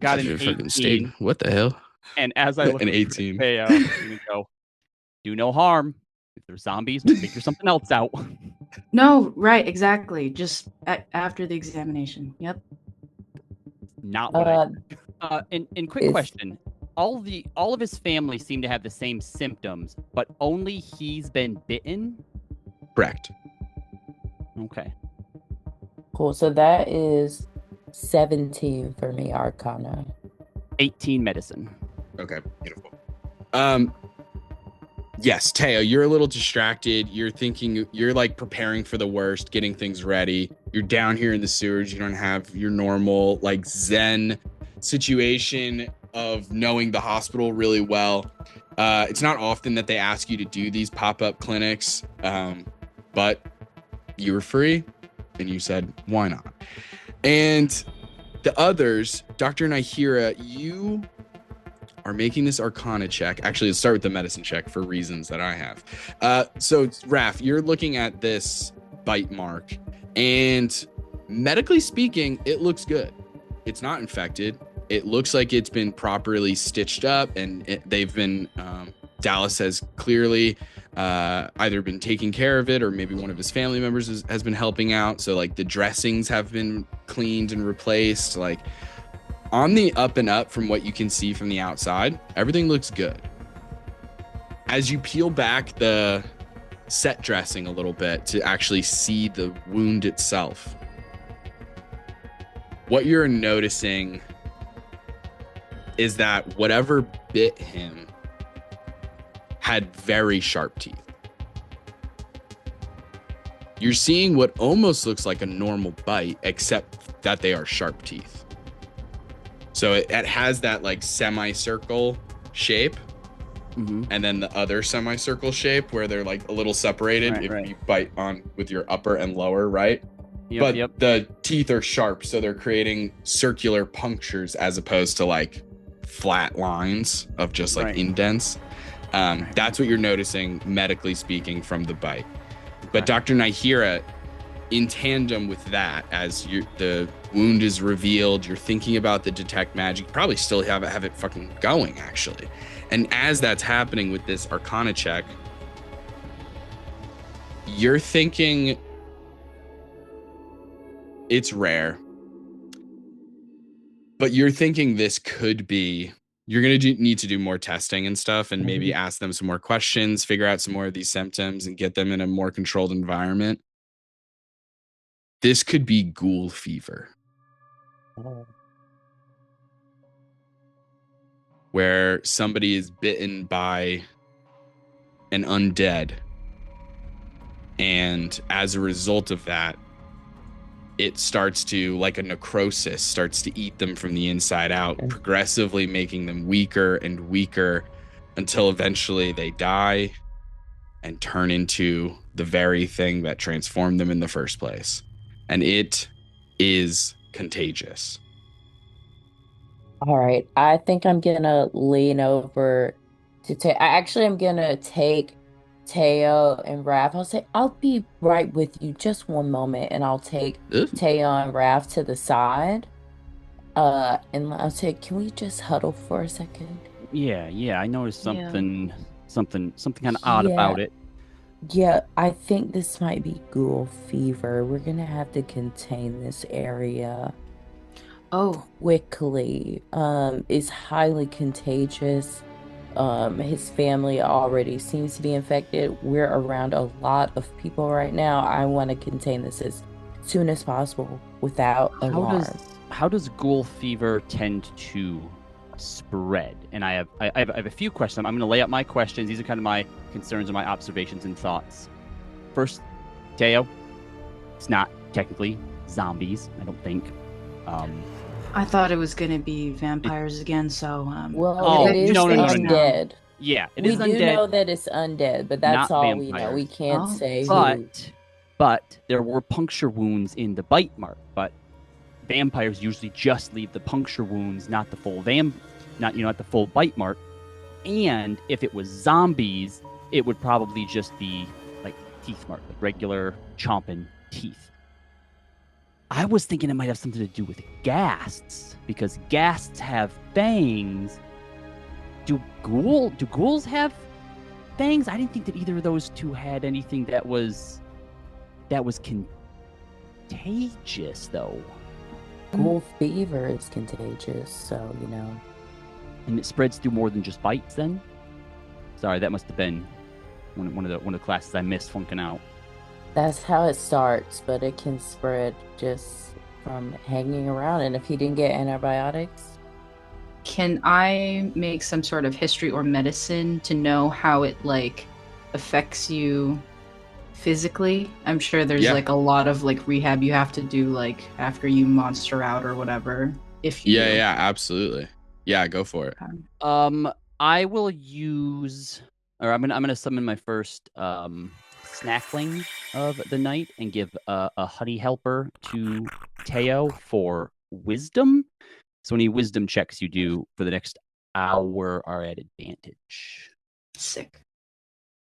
Got Such an a fucking 18. steak. What the hell? And as I look An over 18. Teo, I'm gonna go, do no harm. If there's zombies, we'll figure something else out. No, right, exactly. Just after the examination. Yep. Not what I. Uh, And quick Is- question: all of his family seem to have the same symptoms, but only he's been bitten. Correct. Okay. cool. So that is 17 for me, Arcana. 18 medicine. Okay, beautiful. Yes, Teo, you're a little distracted. You're thinking, you're like preparing for the worst, getting things ready. You're down here in the sewers. You don't have your normal like Zen situation of knowing the hospital really well. It's not often that they ask you to do these pop-up clinics, but you were free and you said, why not? And the others, Dr. Nahira, you are making this Arcana check. Actually, let's start with the medicine check for reasons that I have. So, Raph, you're looking at this bite mark, and medically speaking, it looks good. It's not infected. It looks like it's been properly stitched up, and they've been, Dallas has clearly either been taking care of it, or maybe one of his family members has been helping out. So, like, the dressings have been cleaned and replaced. Like, on the up and up from what you can see from the outside, everything looks good. As you peel back the set dressing a little bit to actually see the wound itself, what you're noticing is that whatever bit him had very sharp teeth. You're seeing what almost looks like a normal bite, except that they are sharp teeth. So it has that like semicircle shape, and then the other semicircle shape where they're like a little separated Right, if right. you bite on with your upper and lower, right? Yep, But yep. the teeth are sharp, so they're creating circular punctures as opposed to like flat lines of just like Right. indents. That's what you're noticing medically speaking from the bite. But Dr. Nahira, in tandem with that, as the wound is revealed, you're thinking about the detect magic. You probably still have it fucking going, actually. And as that's happening with this Arcana check, you're thinking it's rare, but you're thinking this could be. You're going to need to do more testing and stuff, and maybe ask them some more questions, figure out some more of these symptoms, and get them in a more controlled environment. This could be ghoul fever, where somebody is bitten by an undead, and as a result of that, it starts to, like a necrosis, starts to eat them from the inside out, progressively making them weaker and weaker until eventually they die and turn into the very thing that transformed them in the first place. And it is contagious. All right. I think I'm gonna lean over to take. I actually am gonna take Teo and Raph. I'll say I'll be right with you. Just one moment, and I'll take Ugh. Teo and Raph to the side. And I'll say, can we just huddle for a second? Yeah. I noticed Yeah. something kind of odd about it. Yeah, I think this might be ghoul fever. We're gonna have to contain this area Oh, quickly. It's highly contagious. His family already seems to be infected. We're around a lot of people right now. I want to contain this as soon as possible without alarm. How does ghoul fever tend to spread? And I have a few questions. I'm going to lay out my questions. These are kind of my concerns and my observations and thoughts. First, Teo, it's not technically zombies, I don't think. I thought it was gonna be vampires again. So Well, it is no. undead. Yeah, it We is do undead. know that it's undead, but that's not all we know. We vampires. can't say who. But there were puncture wounds in the bite mark. But vampires usually just leave the puncture wounds, not the full not the full bite mark. And if it was zombies, it would probably just be like teeth mark, like regular chomping teeth. I was thinking it might have something to do with ghasts, because ghasts have fangs. Do ghouls have fangs? I didn't think that either of those two had anything that was contagious, though. Ghoul fever is contagious, so And it spreads through more than just bites. Then, sorry, that must have been one of the classes I missed flunking out. that's how it starts, but it can spread just from hanging around. And if he didn't get antibiotics, can I make some sort of history or medicine to know how it like affects you physically? I'm sure there's like a lot of like rehab you have to do like after you monster out or whatever. If you do. Absolutely. Yeah, go for it. I will use, or I'm gonna summon my first snackling of the night and give a honey helper to Teo for wisdom. So any wisdom checks you do for the next hour are at advantage. Sick.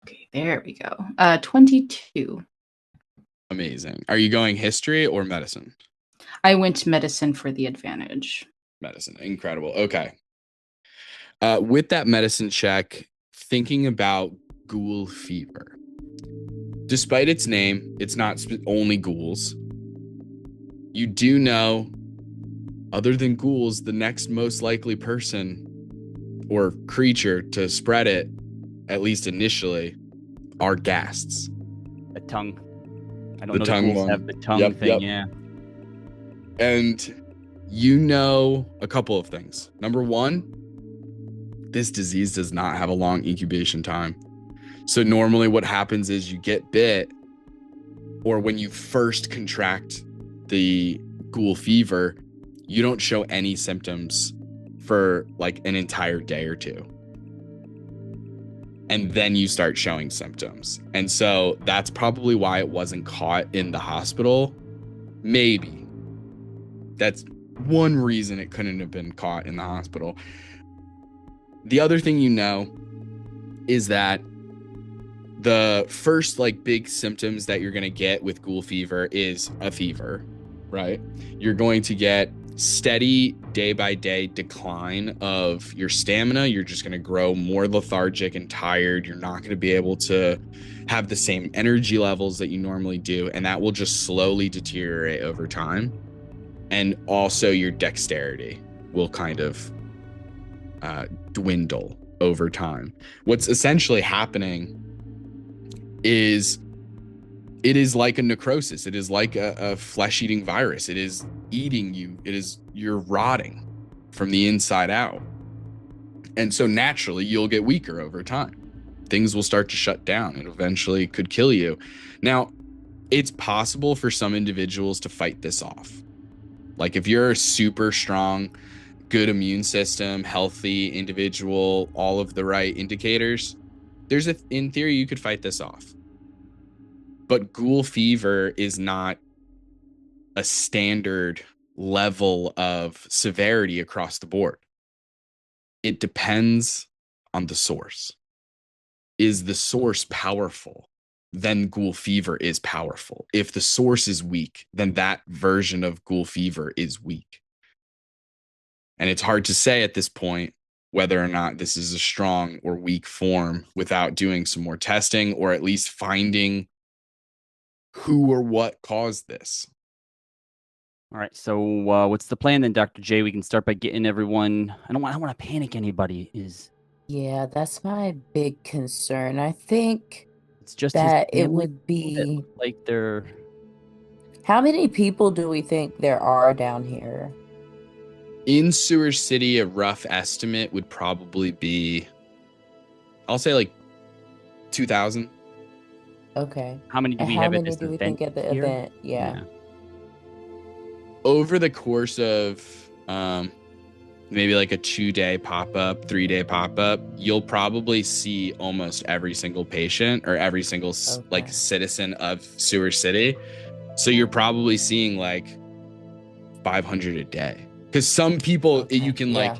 Okay, there we go. 22. Amazing. Are you going history or medicine? I went medicine for the advantage. Medicine. Incredible. Okay. With that medicine check, thinking about ghoul fever. Despite its name, it's not only ghouls. You do know, other than ghouls, the next most likely person or creature to spread it, at least initially, are ghasts. A tongue. I don't The know tongue if ghouls one. have the tongue thing, Yep. yeah. And you know a couple of things. Number one, this disease does not have a long incubation time. So normally what happens is you get bit, or when you first contract the ghoul fever, you don't show any symptoms for like an entire day or two. And then you start showing symptoms. And so that's probably why it wasn't caught in the hospital. Maybe. That's one reason it couldn't have been caught in the hospital. The other thing you know is that the first like big symptoms that you're going to get with ghoul fever is a fever, right? You're going to get steady day by day decline of your stamina. You're just going to grow more lethargic and tired. You're not going to be able to have the same energy levels that you normally do, and that will just slowly deteriorate over time. And also your dexterity will kind of dwindle over time. What's essentially happening is it is like a necrosis. It is like a flesh-eating virus. It is eating you. You're rotting from the inside out. And so naturally you'll get weaker over time. Things will start to shut down and eventually could kill you. Now, it's possible for some individuals to fight this off. Like if you're a super strong, good immune system, healthy individual, all of the right indicators, in theory, you could fight this off. But ghoul fever is not a standard level of severity across the board. It depends on the source. Is the source powerful? Then ghoul fever is powerful. If the source is weak, then that version of ghoul fever is weak. And it's hard to say at this point whether or not this is a strong or weak form without doing some more testing, or at least finding who or what caused this. All right. So what's the plan then, Dr. J? We can start by getting everyone. I don't want to panic anybody. Yeah, that's my big concern. I think It's just that his it family would be. that, like they're. How many people do we think there are down here? In Sewer City, a rough estimate would probably be, I'll say like 2,000. Okay. How many do And we how have at many this do we event think at the here? event? Yeah. Over the course of maybe like a 2-day pop-up, 3-day pop-up, you'll probably see almost every single patient or every single like citizen of Sewer City. So you're probably seeing like 500 a day. Because some people, you can like,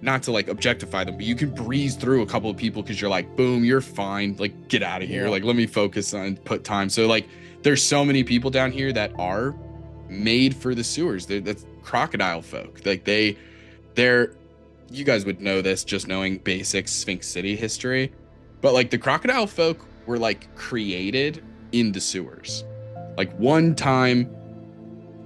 not to like objectify them, but you can breeze through a couple of people because you're like, boom, you're fine. Like, get out of here. Like, let me focus on put time. So like, there's so many people down here that are made for the sewers. That's crocodile folk. Like they're, you guys would know this just knowing basic Sphinx City history, but like the crocodile folk were like created in the sewers. Like one time,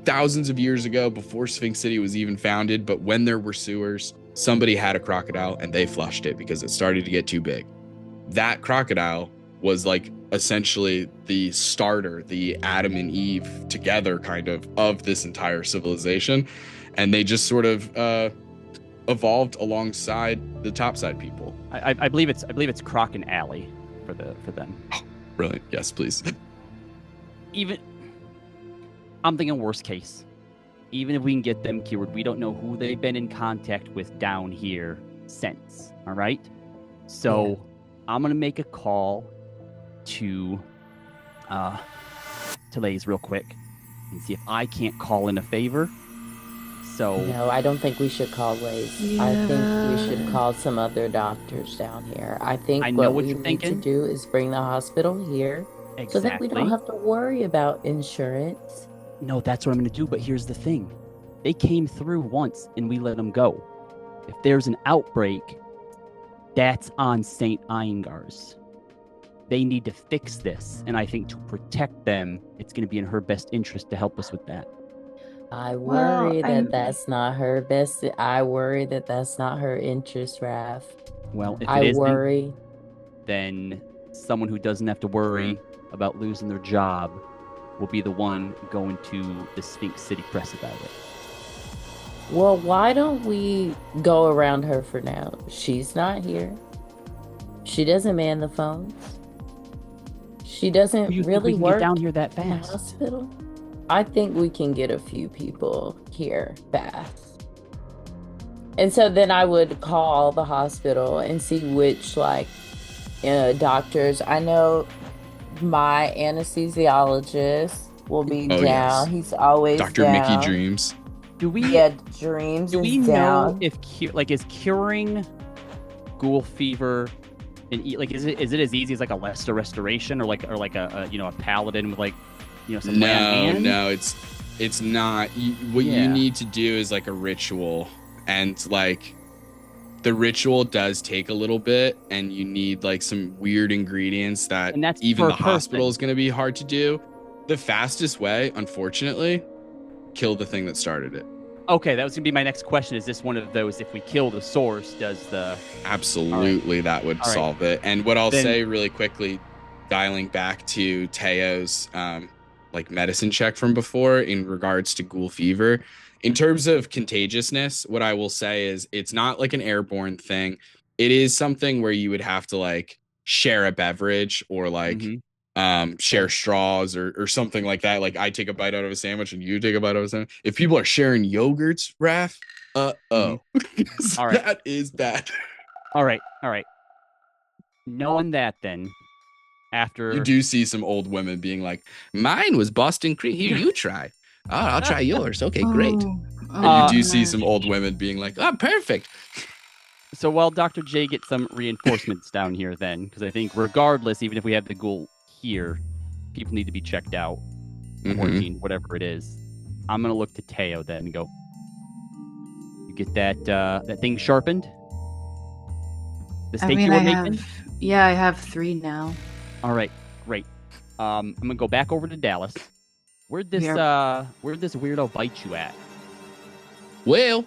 thousands of years ago, before Sphinx City was even founded, but when there were sewers, somebody had a crocodile and they flushed it because it started to get too big. That crocodile was like essentially the starter, the Adam and Eve together kind of this entire civilization. And they just sort of evolved alongside the topside people. I believe it's Croc and Alley for them. Oh, brilliant. Yes, please. Even I'm thinking worst case. Even if we can get them cured, we don't know who they've been in contact with down here since. All right? So I'm going to make a call to Lays real quick and see if I can't call in a favor. So No, I don't think we should call Lays. I think we should call some other doctors down here. I think what we need to do is bring the hospital here so that we don't have to worry about insurance. No, that's what I'm going to do. But here's the thing. They came through once and we let them go. If there's an outbreak, that's on St. Iyengar's. They need to fix this. And I think to protect them, it's going to be in her best interest to help us with that. I worry that's not her best. I worry that that's not her interest, Raph. Well, if I it worry. Then someone who doesn't have to worry about losing their job will be the one going to the Sphinx City press about it. Well, why don't we go around her for now? She's not here. She doesn't man the phones. She doesn't really work get down here that fast. In the hospital. I think we can get a few people here fast. And so then I would call the hospital and see which doctors. I know my anesthesiologist will be down. Yes. He's always Dr. down. Mickey Dreams. Dreams do is we down. know if is curing ghoul fever like is it as easy as like a lesser restoration or like a a paladin with like some No, land? no, it's not. What you need to do is like a ritual, and like the ritual does take a little bit, and you need like some weird ingredients that And that's even per the hospital person. is going to be hard to do. The fastest way, unfortunately, kill the thing that started it. Okay, that was gonna be my next question. Is this one of those? If we kill the source, does the Absolutely, that would All right. solve it. And what I'll Then- say really quickly, dialing back to Teo's like medicine check from before in regards to ghoul fever, in terms of contagiousness, what I will say is it's not like an airborne thing. It is something where you would have to like share a beverage or like share straws or something like that. Like I take a bite out of a sandwich and you take a bite out of a sandwich. If people are sharing yogurts, Raph, All right. that is bad. All right. Knowing that, then after You do see some old women being like, mine was Boston cream. Here, you try. Oh, I'll try yours. Okay, great. And you do see some old women being like, oh, perfect. So while Dr. J gets some reinforcements down here, then, because I think regardless, even if we have the ghoul here, people need to be checked out, quarantined, whatever it is. I'm gonna look to Teo then and go. You get that thing sharpened? The stake you were making? I have 3 now. All right, great. I'm gonna go back over to Dallas. Where'd this weirdo bite you at? Well,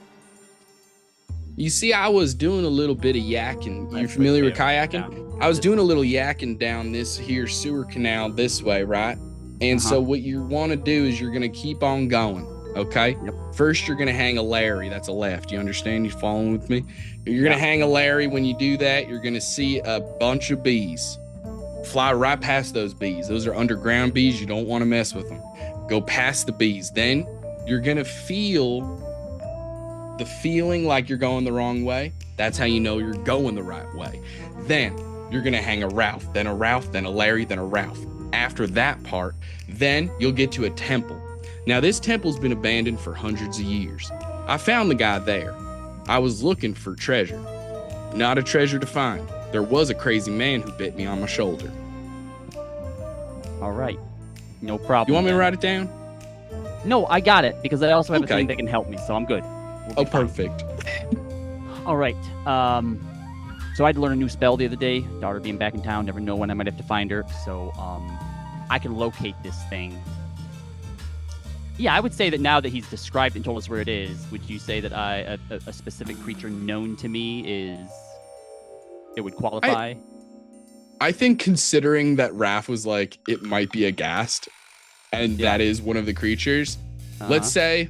you see, I was doing a little bit of yakking. You familiar with kayaking? I was doing a little yakking down this here sewer canal this way, right? And so what you want to do is you're going to keep on going, okay? Yep. First, you're going to hang a Larry. That's a left. You understand? You following with me? You're going to hang a Larry. When you do that, you're going to see a bunch of bees. Fly right past those bees. Those are underground bees. You don't want to mess with them. Go past the bees. Then you're going to feel the feeling like you're going the wrong way. That's how you know you're going the right way. Then you're going to hang a Ralph, then a Ralph, then a Larry, then a Ralph. After that part, then you'll get to a temple. Now, this temple's been abandoned for hundreds of years. I found the guy there. I was looking for treasure. Not a treasure to find. There was a crazy man who bit me on my shoulder. All right. No problem. You want me to write it down? No, I got it, because I also have a Okay. thing that can help me, so I'm good. Oh, perfect. All right. So I had to learn a new spell the other day. Daughter being back in town, never know when I might have to find her. So I can locate this thing. Yeah, I would say that now that he's described and told us where it is, would you say that a specific creature known to me it would qualify? I think considering that Raph was like, it might be a ghast, and that is one of the creatures, let's say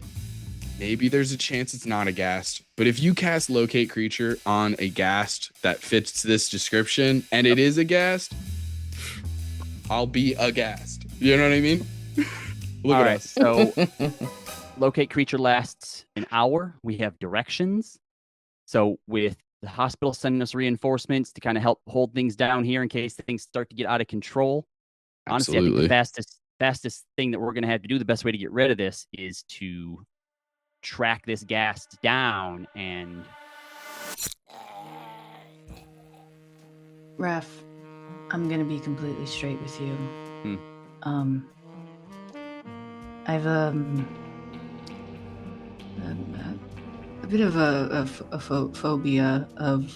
maybe there's a chance it's not a ghast. But if you cast locate creature on a ghast that fits this description and it is a ghast, I'll be aghast. You know what I mean? Look All at right, us. so locate creature lasts an hour. We have directions. So with the hospital sending us reinforcements to kind of help hold things down here in case things start to get out of control. Honestly, I think the fastest thing that we're going to have to do, the best way to get rid of this, is to track this ghast down and... Raph, I'm gonna be completely straight with you. I've a bit of a phobia of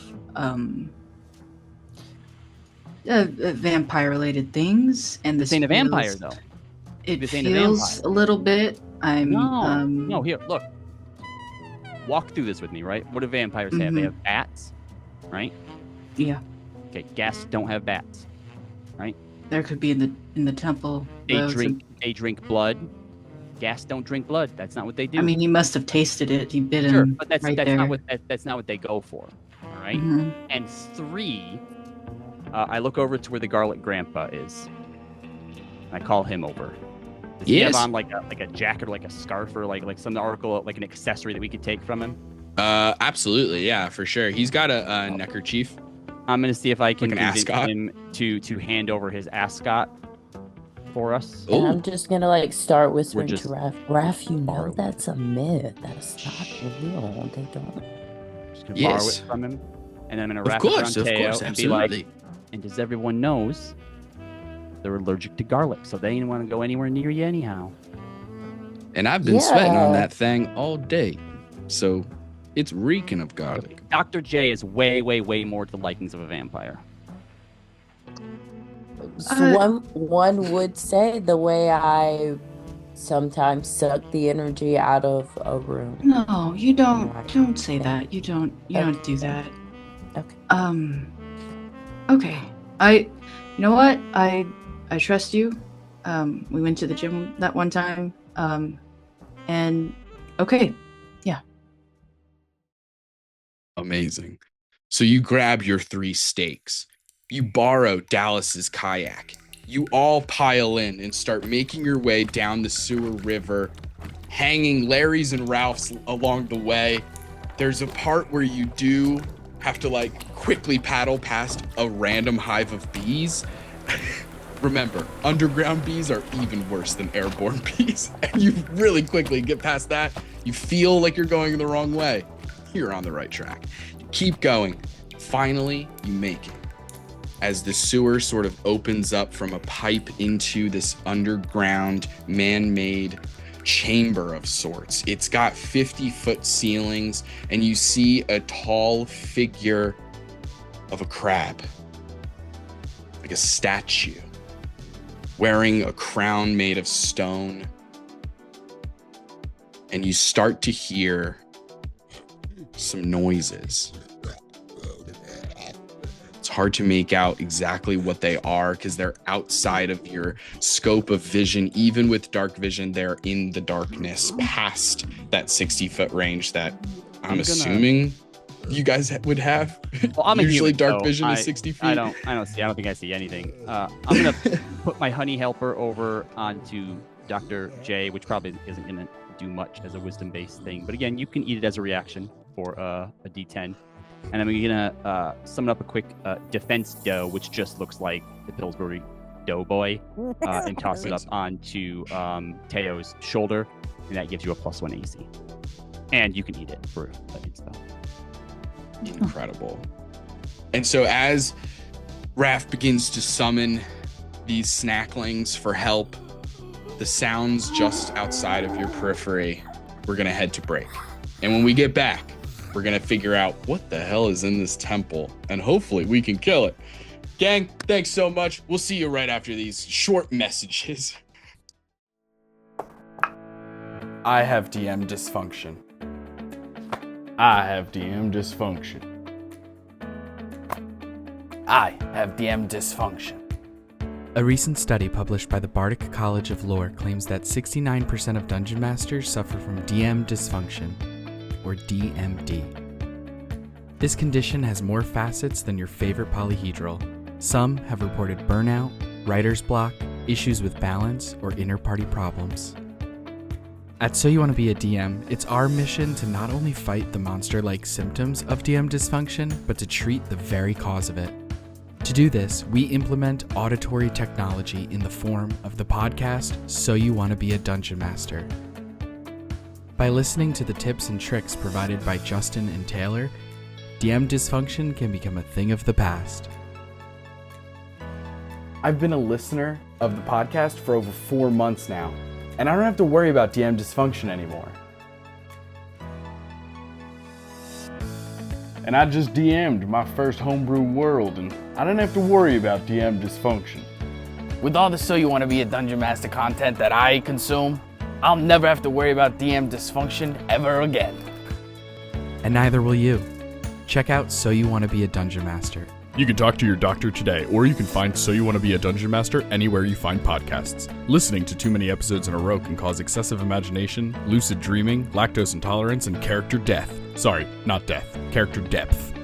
vampire-related things, and This ain't a vampire, though. It This ain't a feels vampire. a little bit. No, here, look. Walk through this with me, right? What do vampires have? They have bats, right? Yeah. Okay, ghasts don't have bats, right? There could be in the temple. They drink blood. Ghasts don't drink blood. That's not what they do. I mean, he must have tasted it. He bit sure, him. but that's there. not what they go for. All right. Mhm. And 3, I look over to where the garlic grandpa is. I call him over. Does he have on like a jacket or like a scarf or like some article, like an accessory that we could take from him? Absolutely, yeah, for sure. He's got a neckerchief. I'm gonna see if I can Like an convince ascot? him to hand over his ascot for us. And Ooh. I'm just gonna like start whispering just- to Raph. Raph, you know borrow. that's a myth. That's not real. They don't. Just gonna borrow Yes. it from him, and then I'm gonna Of wrap it around course, Teo and absolutely. be like, And as everyone knows, they're allergic to garlic, so they ain't want to go anywhere near you anyhow. And I've been sweating on Yeah. that thing all day. So it's reeking of garlic. Dr. J is way, way, way more to the likings of a vampire. So one would say the way I sometimes suck the energy out of a room. No, you don't. Right. Don't say that. You don't do that. Okay. Okay. You know what? I trust you. We went to the gym that one time. And okay. Yeah. Amazing. So you grab your 3 stakes. You borrow Dallas's kayak. You all pile in and start making your way down the sewer river, hanging Larry's and Ralph's along the way. There's a part where you do have to quickly paddle past a random hive of bees. Remember, underground bees are even worse than airborne bees. And you really quickly get past that. You feel like you're going the wrong way. You're on the right track. You keep going. Finally, you make it. As the sewer sort of opens up from a pipe into this underground, man-made chamber of sorts. It's got 50-foot ceilings, and you see a tall figure of a crab, like a statue, wearing a crown made of stone. And you start to hear some noises. It's hard to make out exactly what they are because they're outside of your scope of vision. Even with dark vision, they're in the darkness past that 60-foot range that I'm assuming you guys would have. Well, I'm usually a human, dark so vision is 60 feet. I don't think I see anything. I'm gonna put my honey helper over onto Dr. J, which probably isn't gonna do much as a wisdom-based thing. But again, you can eat it as a reaction for a D10. And I'm gonna summon up a quick defense dough, which just looks like the Pillsbury Doughboy, and toss it up onto Teo's shoulder, and that gives you a +1 AC. And you can eat it for a hit spell. Incredible. And so as Raph begins to summon these snacklings for help, the sounds just outside of your periphery, we're gonna head to break. And when we get back, we're gonna figure out what the hell is in this temple, and hopefully we can kill it. Gang, thanks so much. We'll see you right after these short messages. I have DM dysfunction. I have DM dysfunction. I have DM dysfunction. A recent study published by the Bardic College of Lore claims that 69% of dungeon masters suffer from DM dysfunction, or DMD. This condition has more facets than your favorite polyhedral. Some have reported burnout, writer's block, issues with balance, or inner party problems. At So You Want to Be a DM, it's our mission to not only fight the monster-like symptoms of DM dysfunction, but to treat the very cause of it. To do this, we implement auditory technology in the form of the podcast So You Want to Be a Dungeon Master. By listening to the tips and tricks provided by Justin and Taylor, DM dysfunction can become a thing of the past. I've been a listener of the podcast for over 4 months now, and I don't have to worry about DM dysfunction anymore. And I just DM'd my first homebrew world, and I didn't have to worry about DM dysfunction. With all the So You Want to Be a Dungeon Master content that I consume, I'll never have to worry about DM dysfunction ever again. And neither will you. Check out So You Want to Be a Dungeon Master. You can talk to your doctor today, or you can find So You Want to Be a Dungeon Master anywhere you find podcasts. Listening to too many episodes in a row can cause excessive imagination, lucid dreaming, lactose intolerance, and character death. Sorry, not death, character depth.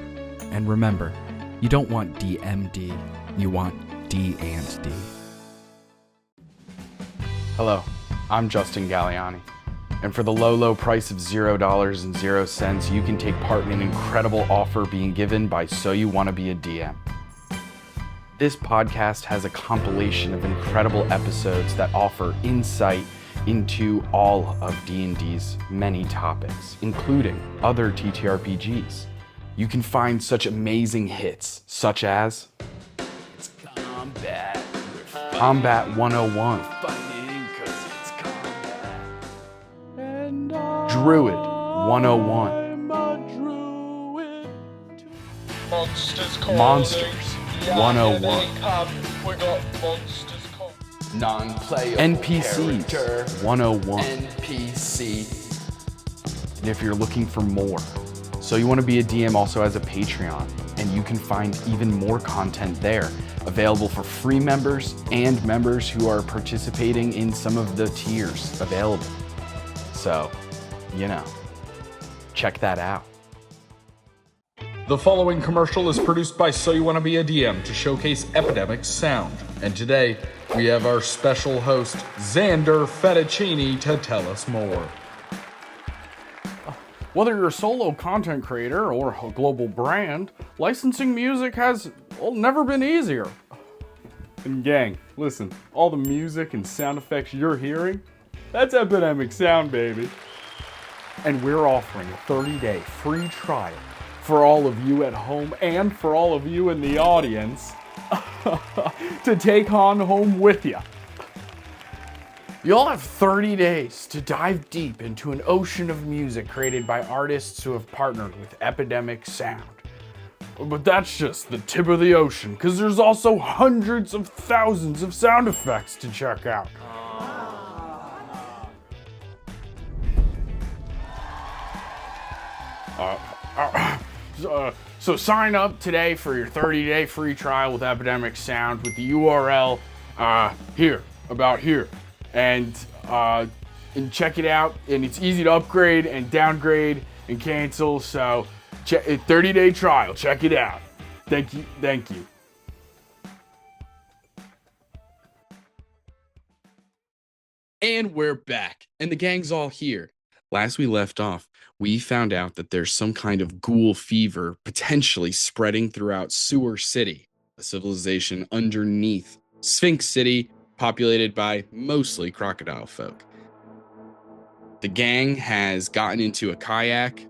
And remember, you don't want DMD, you want D&D. Hello, I'm Justin Galliani, and for the low price of $0.00, you can take part in an incredible offer being given by So You Want to Be a DM. This podcast has a compilation of incredible episodes that offer insight into all of D&D's many topics, including other TTRPGs. You can find such amazing hits, such as Combat 101. Druid 101. Monsters 101. Non-player NPCs 101. NPC. And if you're looking for more, So You Want to Be a DM also has a Patreon, and you can find even more content there, available for free members and members who are participating in some of the tiers available. So, check that out. The following commercial is produced by So You Want to Be a DM to showcase Epidemic sound. And today, we have our special host, Xander Fettuccini, to tell us more. Whether you're a solo content creator or a global brand, licensing music has never been easier. And gang, listen, all the music and sound effects you're hearing, that's Epidemic sound, baby. And we're offering a 30-day free trial for all of you at home and for all of you in the audience to take on home with you. You'll have 30 days to dive deep into an ocean of music created by artists who have partnered with Epidemic Sound. But that's just the tip of the ocean, because there's also hundreds of thousands of sound effects to check out. So sign up today for your 30-day free trial with Epidemic Sound with the URL here. And check it out. And it's easy to upgrade and downgrade and cancel. So 30-day trial. Check it out. Thank you. And we're back, and the gang's all here. Last we left off, we found out that there's some kind of ghoul fever potentially spreading throughout Sewer City, a civilization underneath Sphinx City, populated by mostly crocodile folk. The gang has gotten into a kayak,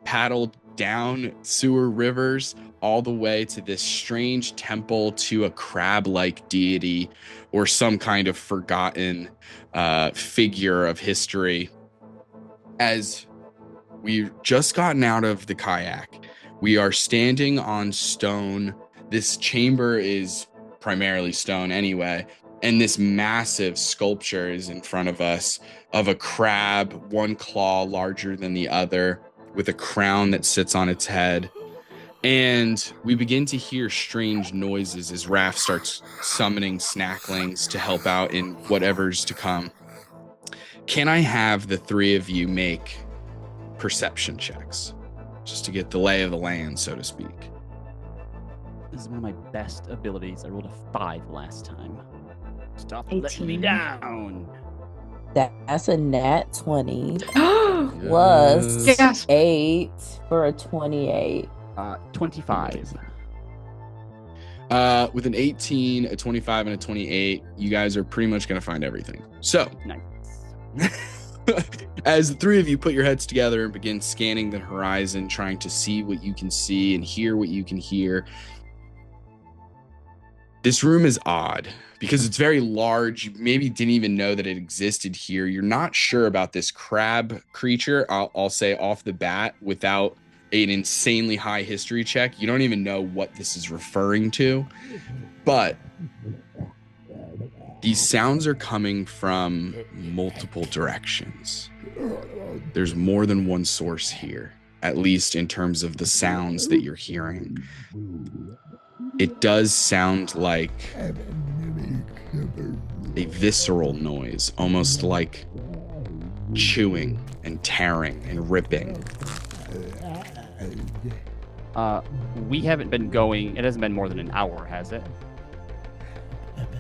paddled down sewer rivers all the way to this strange temple to a crab-like deity or some kind of forgotten figure of history. As we've just gotten out of the kayak, we are standing on stone. This chamber is primarily stone anyway, and this massive sculpture is in front of us of a crab, one claw larger than the other, with a crown that sits on its head. And we begin to hear strange noises as Raph starts summoning snacklings to help out in whatever's to come. Can I have the three of you make perception checks, just to get the lay of the land, so to speak? This is one of my best abilities. I rolled a 5 last time. Stop 18. letting me down. That's a nat 20 plus Yes. 8 for a 28. 25. With an 18, a 25, and a 28, you guys are pretty much going to find everything. So, Nice. as the three of you put your heads together and begin scanning the horizon, trying to see what you can see and hear what you can hear, this room is odd because it's very large. You maybe didn't even know that it existed here. You're not sure about this crab creature. I'll say off the bat, without an insanely high history check, you don't even know what this is referring to. But these sounds are coming from multiple directions. There's more than one source here, at least in terms of the sounds that you're hearing. It does sound like a visceral noise, almost like chewing and tearing and ripping. We haven't been going. It hasn't been more than an hour, has it?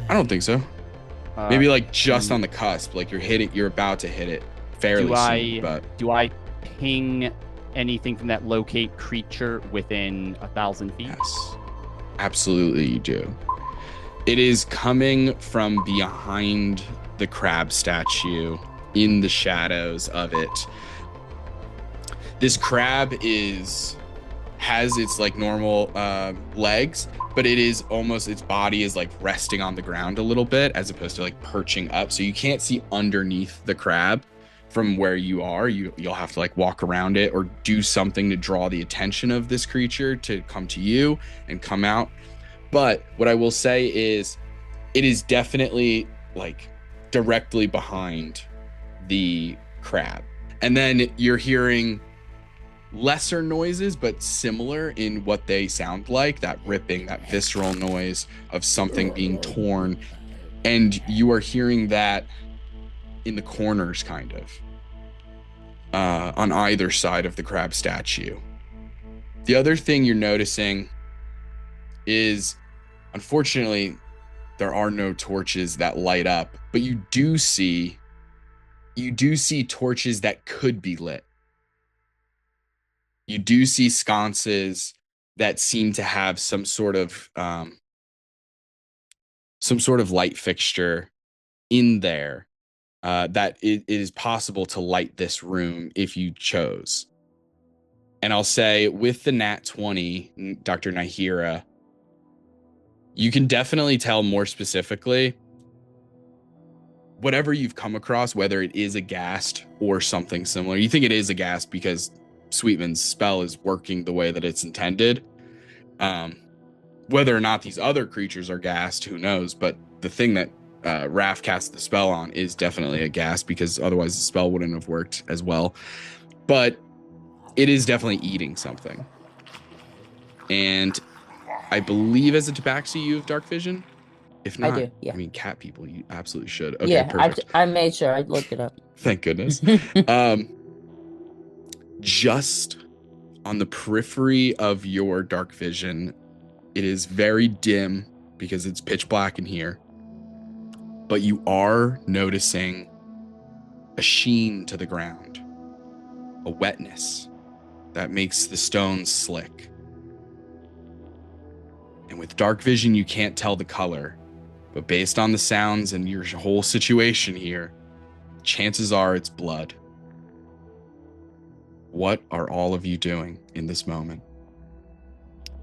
I don't think so. Maybe like just on the cusp, like you're about to hit it fairly soon. But do I ping anything from that locate creature within 1,000 feet? yes, absolutely you do. It is coming from behind the crab statue in the shadows of it. This crab is has its like normal legs, but it is almost, its body is like resting on the ground a little bit as opposed to like perching up. So you can't see underneath the crab from where you are. You'll have to like walk around it or do something to draw the attention of this creature to come to you and come out. But what I will say is it is definitely like directly behind the crab. And then you're hearing lesser noises, but similar in what they sound like, that ripping, that visceral noise of something being torn. And you are hearing that in the corners, kind of, on either side of the crab statue. The other thing you're noticing is, unfortunately, there are no torches that light up, but you do see torches that could be lit. You do see sconces that seem to have some sort of light fixture in there that it is possible to light this room if you chose. And I'll say with the nat 20, Dr. Nahira, you can definitely tell more specifically whatever you've come across, whether it is a ghast or something similar. You think it is a ghast because Sweetman's spell is working the way that it's intended. Whether or not these other creatures are ghast, who knows? But the thing that Raph cast the spell on is definitely a ghast, because otherwise the spell wouldn't have worked as well. But it is definitely eating something. And I believe as a tabaxi you have dark vision. If not, I do, yeah. I mean, cat people, you absolutely should. Okay, yeah, perfect. I made sure I looked it up. Thank goodness. Just on the periphery of your dark vision, it is very dim because it's pitch black in here, but you are noticing a sheen to the ground, a wetness that makes the stones slick. And with dark vision, you can't tell the color, but based on the sounds and your whole situation here, chances are it's blood. What are all of you doing in this moment?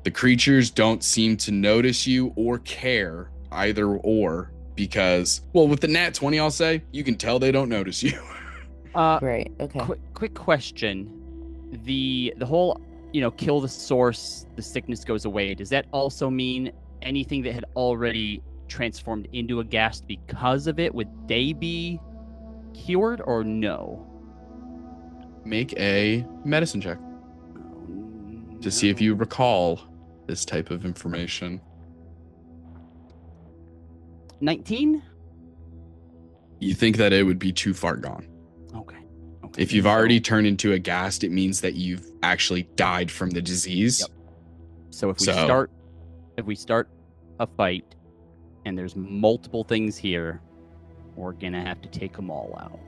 The creatures don't seem to notice you or care either or, because, well, with the nat 20, I'll say, you can tell they don't notice you. Great, okay. Quick question. The whole, kill the source, the sickness goes away. Does that also mean anything that had already transformed into a ghast because of it, would they be cured or no? Make a medicine check to see if you recall this type of information. 19? You think that it would be too far gone. Okay. If you've already turned into a ghast, it means that you've actually died from the disease. Yep. So if we start a fight and there's multiple things here, we're gonna have to take them all out.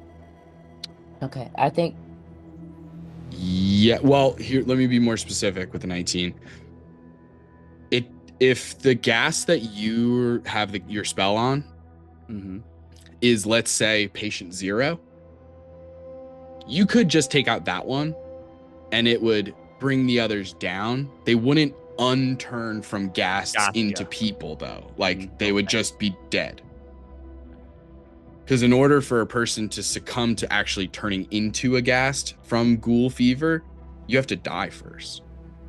Okay, I think. Yeah, well, here, let me be more specific with the 19. If the gas that you have your spell on is, let's say, patient 0, you could just take out that one and it would bring the others down. They wouldn't unturn from gas into people, though. Like, they would just be dead. Because in order for a person to succumb to actually turning into a ghast from ghoul fever, you have to die first.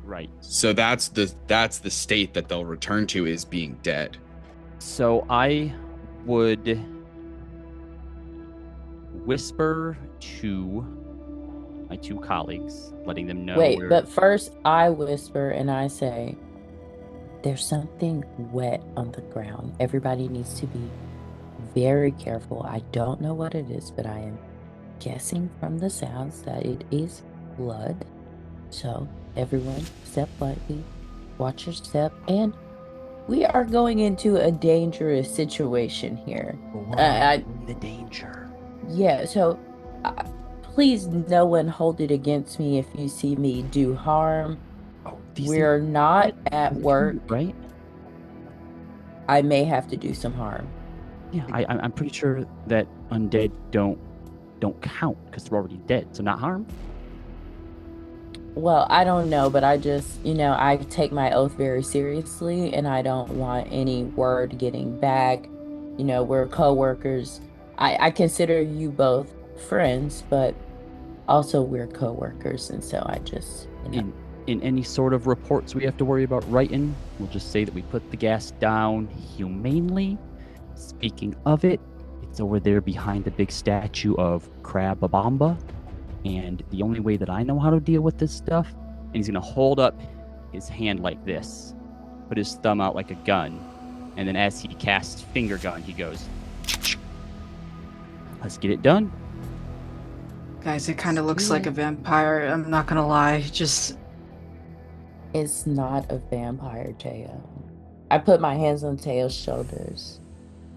Right. So that's the state that they'll return to, is being dead. So I would whisper to my 2 colleagues, letting them know. Wait, but first I whisper and I say, there's something wet on the ground. Everybody needs to be very careful. I don't know what it is, but I am guessing from the sounds that it is blood. So everyone, step lightly, watch your step, and we are going into a dangerous situation here. The danger. Yeah, so please no one hold it against me if you see me do harm. We're not at work. Right? I may have to do some harm. Yeah, I'm pretty sure that undead don't count because they're already dead, so not harm. Well, I don't know, but I just, I take my oath very seriously and I don't want any word getting back. We're coworkers. I consider you both friends, but also we're coworkers. And so I just, In any sort of reports we have to worry about writing, we'll just say that we put the gas down humanely. Speaking of it, it's over there behind the big statue of Crababamba. And the only way that I know how to deal with this stuff, and he's going to hold up his hand like this, put his thumb out like a gun, and then as he casts finger gun, he goes, let's get it done. Guys, it kind of looks like a vampire. I'm not gonna lie. Just It's not a vampire, Teo. I put my hands on Teo's shoulders.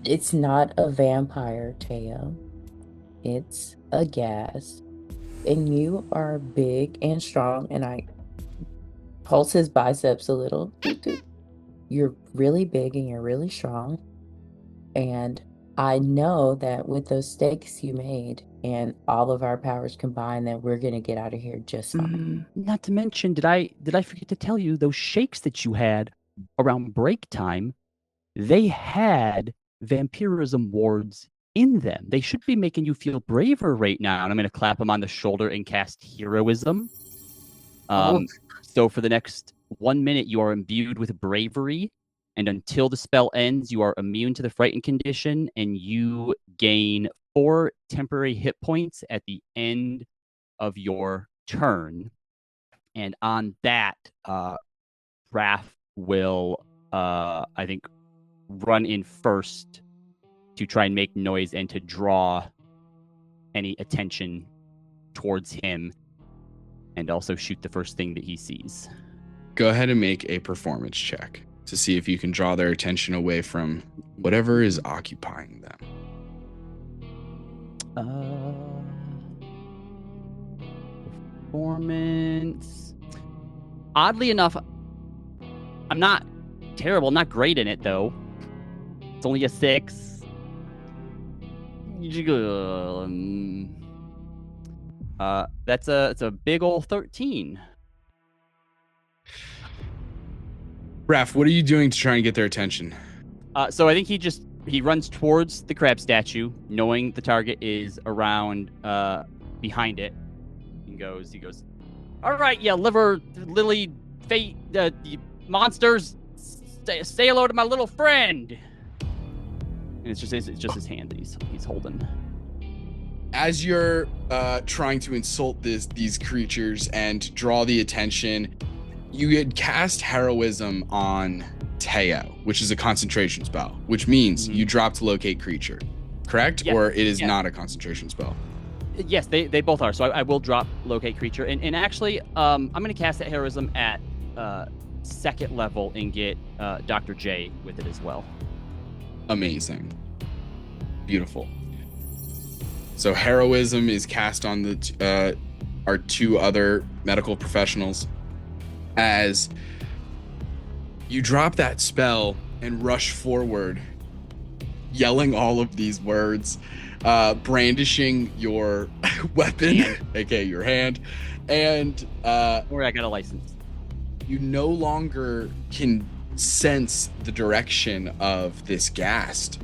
It's not a vampire, Teo. It's a gas. And you are big and strong, and I pulse his biceps a little. You're really big and you're really strong. And I know that with those stakes you made and all of our powers combined, that we're gonna get out of here just fine. Not to mention, did I forget to tell you those shakes that you had around break time? They had vampirism wards in them. They should be making you feel braver right now. And I'm going to clap him on the shoulder and cast heroism. So for the next 1 minute, you are imbued with bravery. And until the spell ends, you are immune to the frightened condition. And you gain 4 temporary hit points at the end of your turn. And on that, Raph will, I think, run in first to try and make noise and to draw any attention towards him, and also shoot the first thing that he sees. Go ahead and make a performance check to see if you can draw their attention away from whatever is occupying them. Performance. Oddly enough, I'm not terrible, not great in it though. It's only a 6. It's a big old 13. Raph, what are you doing to try and get their attention? So I think he runs towards the crab statue, knowing the target is around behind it. He goes, all right, yeah, liver, lily, fate, monsters, say hello to my little friend. And it's just his hand that he's holding. As you're trying to insult these creatures and draw the attention, you had cast heroism on Teo, which is a concentration spell, which means you dropped locate creature, correct? Yes. Or it is not a concentration spell? Yes, they both are. So I will drop locate creature. And actually, I'm going to cast that heroism at 2nd level and get Dr. J with it as well. Amazing. Beautiful. So heroism is cast on the our 2 other medical professionals. As you drop that spell and rush forward, yelling all of these words, brandishing your weapon, aka your hand, and Or I got a license. You no longer can sense the direction of this ghast,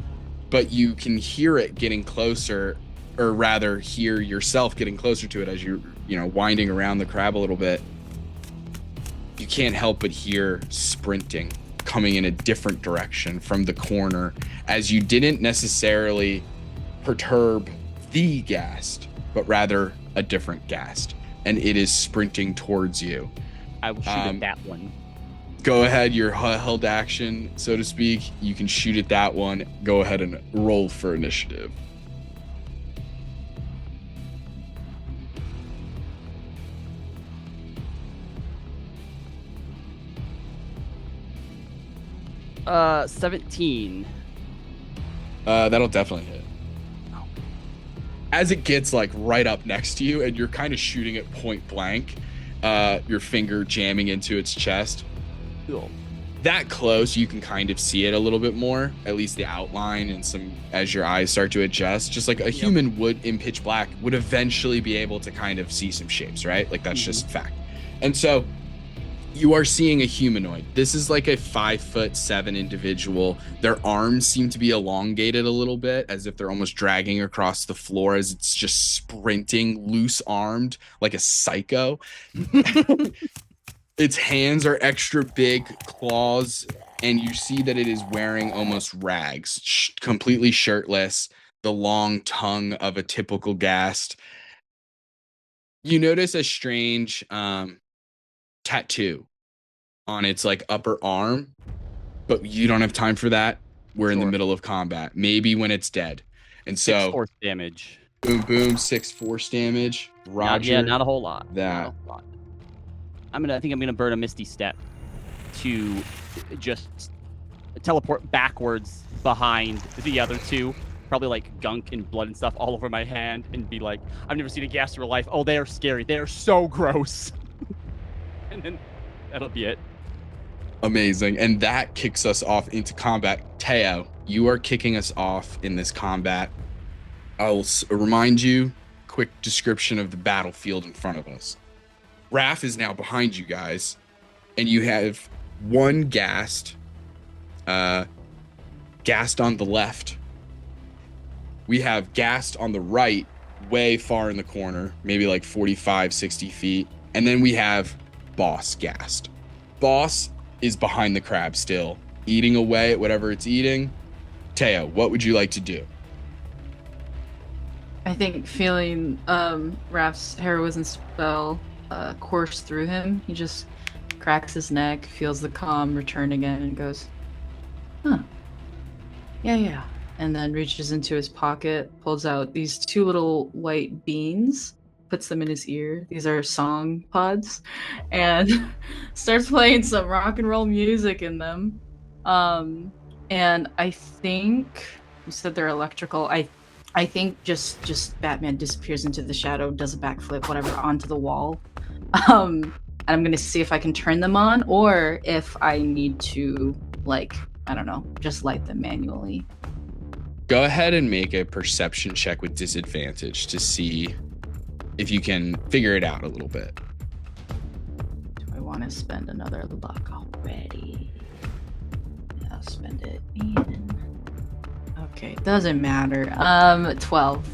but you can hear it getting closer, or rather hear yourself getting closer to it as you're winding around the crab a little bit. You can't help but hear sprinting coming in a different direction from the corner, as you didn't necessarily perturb the ghast, but rather a different ghast, and it is sprinting towards you. I will shoot at that one. Go ahead, your held action, so to speak. You can shoot at that one. Go ahead and roll for initiative. Uh, 17. That'll definitely hit. As it gets like right up next to you and you're kind of shooting it point blank, your finger jamming into its chest. Cool. That close, you can kind of see it a little bit more, at least the outline, and some as your eyes start to adjust, just like a human would in pitch black would eventually be able to kind of see some shapes, right? Like that's just fact. And so you are seeing a humanoid. This is like a 5'7" individual. Their arms seem to be elongated a little bit, as if they're almost dragging across the floor as it's just sprinting, loose armed, like a psycho. Its hands are extra big claws, and you see that it is wearing almost rags, completely shirtless, the long tongue of a typical ghast. You notice a strange tattoo on its like upper arm, but you don't have time for that. We're in the middle of combat. Maybe when it's dead. And 6 so force damage. boom, boom, 6 force damage. Roger. Not a whole lot. That. Not a whole lot. I think I'm gonna burn a Misty Step to just teleport backwards behind the other two. Probably like gunk and blood and stuff all over my hand, and be like, I've never seen a ghast in real life. Oh, they are scary. They are so gross. And then that'll be it. Amazing. And that kicks us off into combat. Teo, you are kicking us off in this combat. I'll remind you, quick description of the battlefield in front of us. Raph is now behind you guys, and you have one ghast on the left. We have ghast on the right, way far in the corner, maybe like 45, 60 feet. And then we have Boss ghast. Boss is behind the crab still, eating away at whatever it's eating. Teo, what would you like to do? I think feeling Raph's heroism spell course through him, he just cracks his neck, feels the calm return again, and goes, huh. Yeah. And then reaches into his pocket, pulls out these 2 little white beans, puts them in his ear. These are song pods, and starts playing some rock and roll music in them. And I think you said they're electrical. I think just Batman disappears into the shadow, does a backflip, whatever, onto the wall. And I'm gonna see if I can turn them on, or if I need to, like, I don't know, just light them manually. Go ahead and make a perception check with disadvantage to see if you can figure it out a little bit. Do I want to spend another luck already? I'll spend it. Okay, doesn't matter. 12.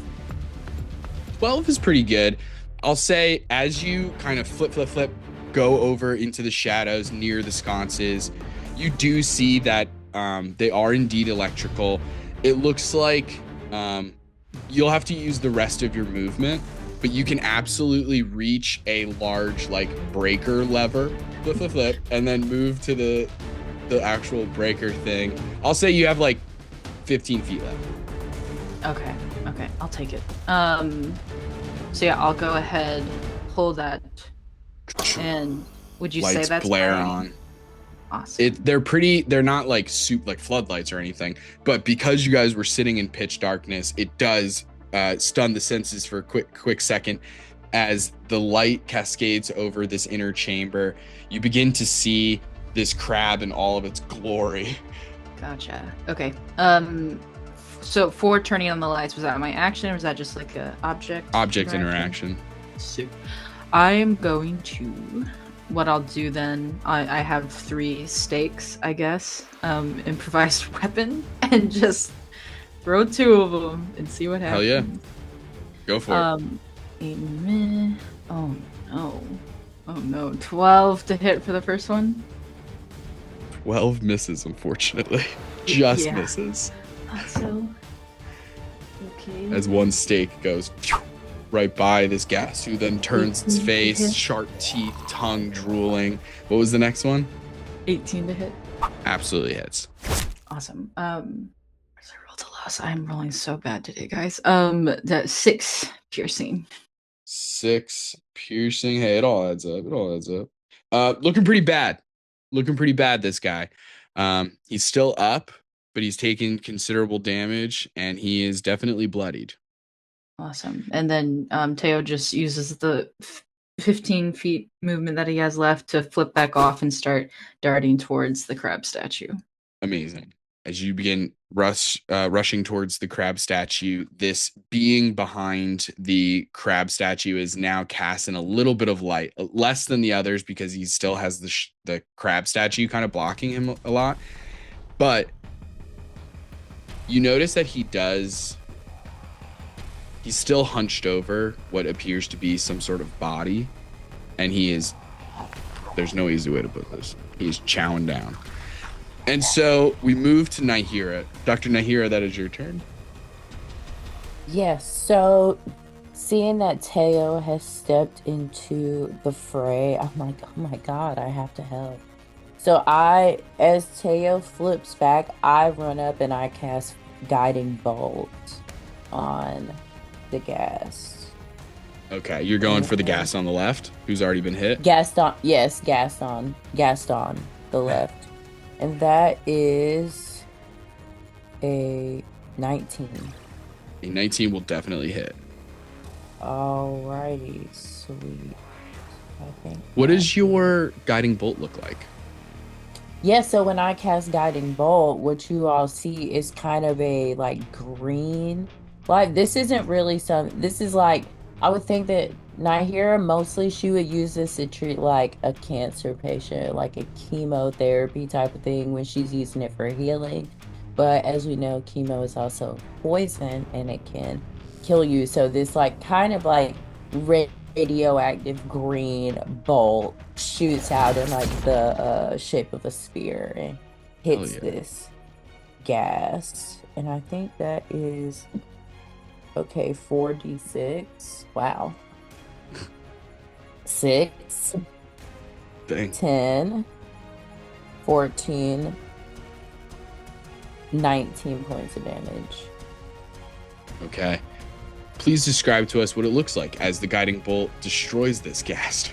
12 is pretty good. I'll say as you kind of flip, go over into the shadows near the sconces, you do see that they are indeed electrical. It looks like you'll have to use the rest of your movement, but you can absolutely reach a large like breaker lever, flip, and then move to the actual breaker thing. I'll say you have like 15 feet left. Okay, I'll take it. So yeah, I'll go ahead, pull that, and would you say that's blare on? Awesome. They're not like floodlights or anything, but because you guys were sitting in pitch darkness, it does stun the senses for a quick second. As the light cascades over this inner chamber, you begin to see this crab in all of its glory. Gotcha. Okay. So for turning on the lights, was that my action, or was that just like a object interaction? So I'm going to. What I'll do then, I have 3 stakes, I guess, improvised weapon, and just throw 2 of them and see what happens. Hell yeah. Go for it. Oh no. 12 to hit for the first one. 12 misses, unfortunately. Just misses. So, okay. As one stake goes right by this ghast, who then turns its face, sharp teeth, tongue drooling. What was the next one? 18 to hit. Absolutely hits. Awesome. Where's I rolled a loss? I'm rolling so bad today, guys. That 6 piercing. 6 piercing. Hey, it all adds up. Looking pretty bad. This guy. He's still up, but he's taken considerable damage, and he is definitely bloodied. Awesome. And then Teo just uses the 15 feet movement that he has left to flip back off and start darting towards the crab statue. Amazing. as you begin rushing towards the crab statue, this being behind the crab statue is now casting a little bit of light, less than the others because he still has the crab statue kind of blocking him a lot. But you notice that he's still hunched over what appears to be some sort of body, and there's no easy way to put this. He's chowing down. And so we move to Nahira. Dr. Nahira, that is your turn. Yes, so seeing that Teo has stepped into the fray, I'm like, oh my god, I have to help. So as Teo flips back, I run up and I cast Guiding Bolt on the gas. Okay, you're going for the gas on the left, who's already been hit? Gaston, the left. And that is a 19. A 19 will definitely hit. Alrighty, sweet. I think. What does your guiding bolt look like? Yeah, so when I cast Guiding Bolt, what you all see is kind of a like green. Like this isn't really this is like, I would think that Nahira mostly she would use this to treat like a cancer patient, like a chemotherapy type of thing when she's using it for healing. But as we know, chemo is also poison and it can kill you. So this like kind of like radioactive green bolt shoots out in like the shape of a spear and hits this gas. And I think that is 4d6. Wow. 6. Dang. 10. 14. 19 points of damage. Okay. Please describe to us what it looks like as the guiding bolt destroys this ghast.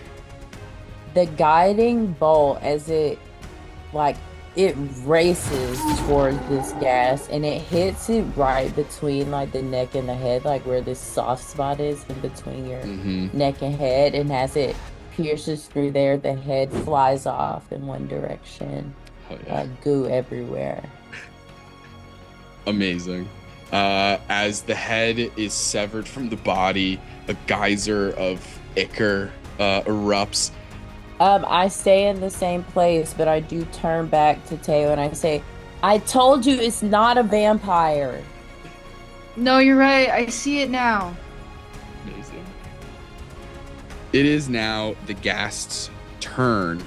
The guiding bolt, as it races towards this gas and it hits it right between like the neck and the head, like where this soft spot is in between your neck and head. And as it pierces through there, the head flies off in one direction. Goo everywhere. Amazing. As the head is severed from the body, a geyser of ichor erupts. I stay in the same place, but I do turn back to Teo and I say, I told you it's not a vampire. No, you're right. I see it now. Amazing. It is now the ghast's turn.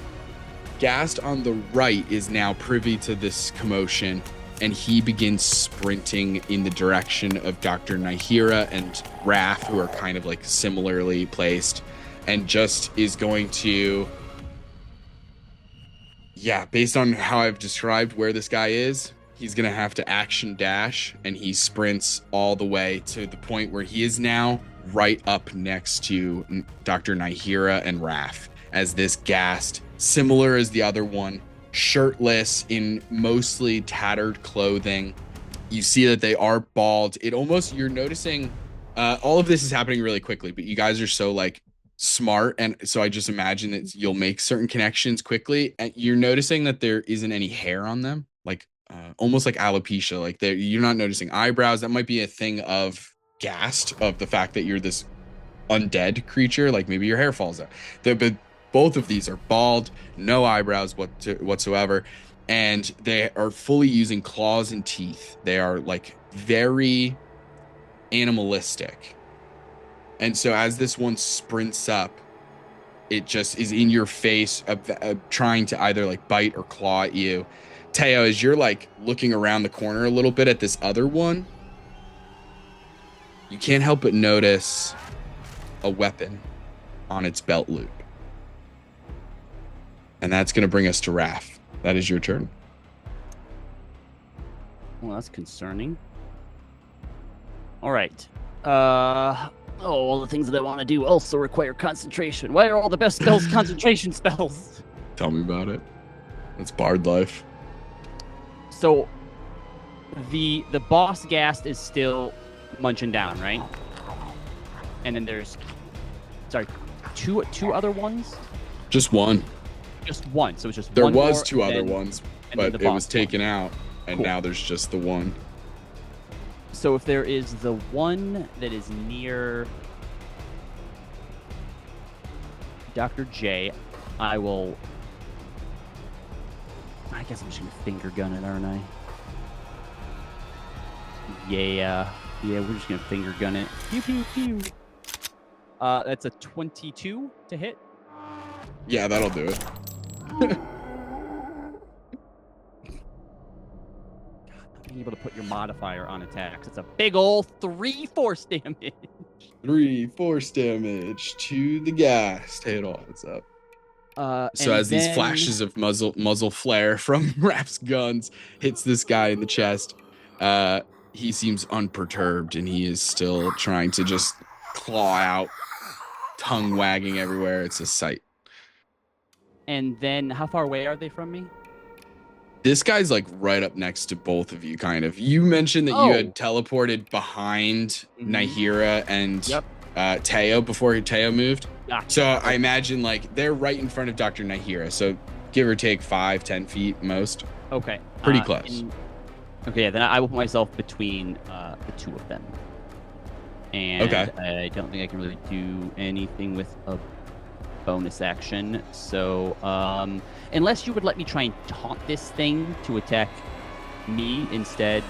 Ghast on the right is now privy to this commotion, and he begins sprinting in the direction of Dr. Nahira and Raph, who are kind of like similarly placed, and just is going to, based on how I've described where this guy is, he's going to have to action dash, and he sprints all the way to the point where he is now right up next to Dr. Nahira and Raph, as this ghast, similar as the other one, shirtless in mostly tattered clothing. You see that they are bald. You're noticing all of this is happening really quickly, but you guys are so like smart, and so I just imagine that you'll make certain connections quickly, and you're noticing that there isn't any hair on them, like almost like alopecia. Like you're not noticing eyebrows. That might be a thing of ghast, of the fact that you're this undead creature, like maybe your hair falls out. But both of these are bald, no eyebrows whatsoever, and they are fully using claws and teeth. They are like very animalistic. And so as this one sprints up, it just is in your face, trying to either like bite or claw at you. Teo, as you're like looking around the corner a little bit at this other one, you can't help but notice a weapon on its belt loop. And that's going to bring us to Raph. That is your turn. Well, that's concerning. All right. All the things that I want to do also require concentration. Why are all the best spells concentration spells? Tell me about it. It's bard life. So, the boss ghast is still munching down, right? And then there's, two other ones? Just one. Just one. So it's just there one was more, two other ones, but it was taken out. and Cool. now there's just the one. So if there is the one that is near Dr. J, I guess I'm just gonna finger gun it, aren't I? Yeah, we're just gonna finger gun it. Pew pew pew. That's a 22 to hit. Yeah, that'll do it. Not being able to put your modifier on attacks. It's a big ol' 3 force damage. 3 force damage to the guy. Stay it all. What's up? So and as these then- flashes of muzzle flare from Raph's guns hits this guy in the chest, he seems unperturbed, and he is still trying to just claw out, tongue wagging everywhere. It's a sight. And then how far away are they from me? This guy's like right up next to both of you, kind of. You mentioned that you had teleported behind Nahira and Teo before Teo moved. Gotcha. So I imagine like they're right in front of Dr. Nahira. So give or take 5-10 feet most. Okay. Pretty close. Okay, then I will put myself between the two of them. And I don't think I can really do anything with a bonus action. So unless you would let me try and taunt this thing to attack me instead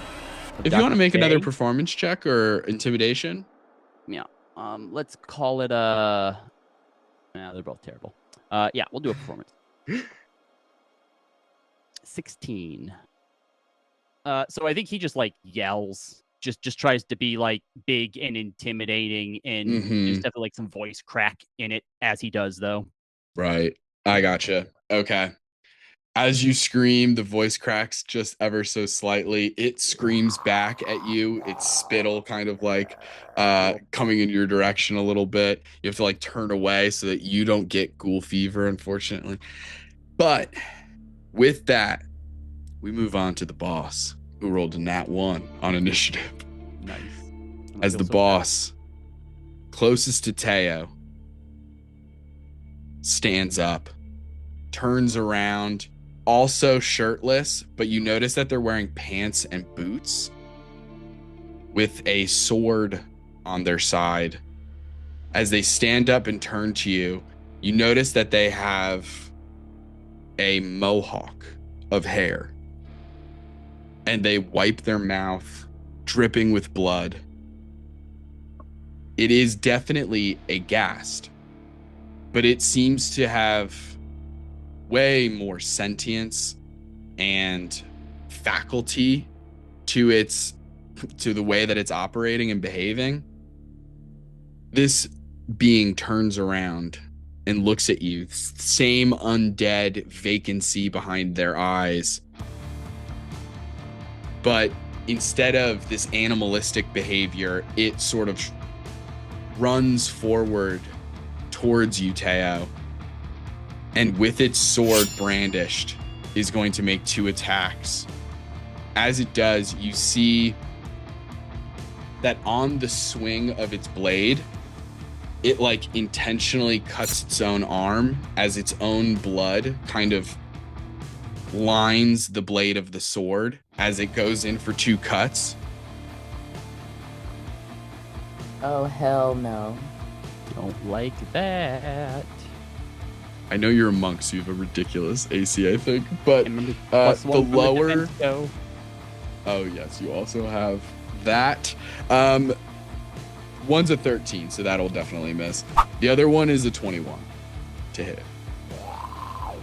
of If you want to make J. another performance check or intimidation. Yeah. Let's call it a... Nah, they're both terrible. Yeah, we'll do a performance. 16. So I think he just like yells, just tries to be like big and intimidating, and just have like some voice crack in it as he does though. Right. I gotcha. Okay. As you scream, the voice cracks just ever so slightly. It screams back at you. It's spittle kind of like coming in your direction a little bit. You have to like turn away so that you don't get ghoul fever, unfortunately. But with that, we move on to the boss, who rolled a nat 1 on initiative. Nice. As the boss, closest to Teo, stands up, turns around, also shirtless, but you notice that they're wearing pants and boots with a sword on their side. As they stand up and turn to you, you notice that they have a mohawk of hair, and they wipe their mouth, dripping with blood. It is definitely a ghast, but it seems to have way more sentience and faculty to the way that it's operating and behaving. This being turns around and looks at you, same undead vacancy behind their eyes. But instead of this animalistic behavior, it sort of runs forward towards you, Teo, and with its sword brandished is going to make 2 attacks. As it does, you see that on the swing of its blade, it like intentionally cuts its own arm as its own blood kind of lines the blade of the sword as it goes in for 2 cuts. Oh, hell no. Don't like that. I know you're a monk, so you have a ridiculous AC, I think, but Plus the 1 from the lower... defense go. Oh, yes, you also have that. One's a 13, so that'll definitely miss. The other one is a 21 to hit. Oh,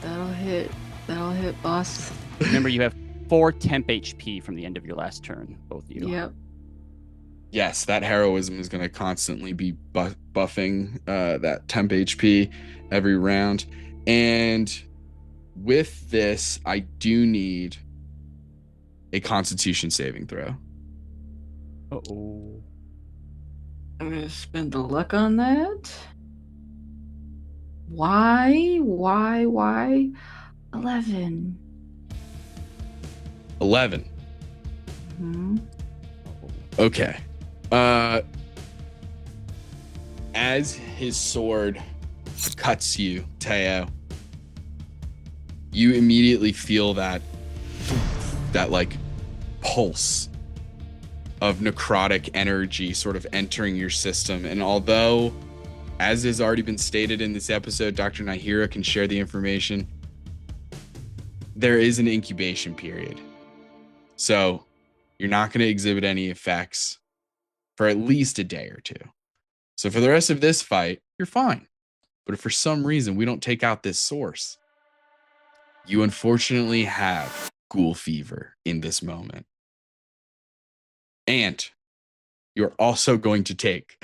that'll hit. That'll hit, boss. Remember, you have 4 temp HP from the end of your last turn, both of you. Yep. Yes, that heroism is going to constantly be buffing that temp HP every round. And with this, I do need a Constitution saving throw. Uh-oh. I'm gonna spend the luck on that. Why? 11. 11. Hmm. Okay. As his sword cuts you, Teo, you immediately feel that that like pulse of necrotic energy sort of entering your system. And although, as has already been stated in this episode, Dr. Nahira can share the information, there is an incubation period. So you're not going to exhibit any effects for at least a day or two. So for the rest of this fight, you're fine. But if for some reason we don't take out this source, you unfortunately have ghoul fever in this moment. And you're also going to take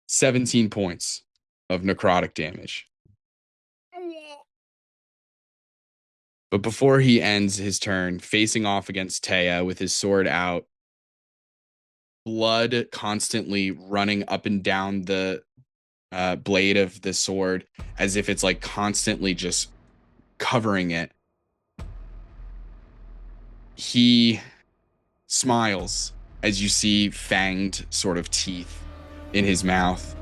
17 points of necrotic damage. But before he ends his turn, facing off against Taya with his sword out, blood constantly running up and down the blade of the sword as if it's like constantly just covering it. He smiles as you see fanged sort of teeth in his mouth.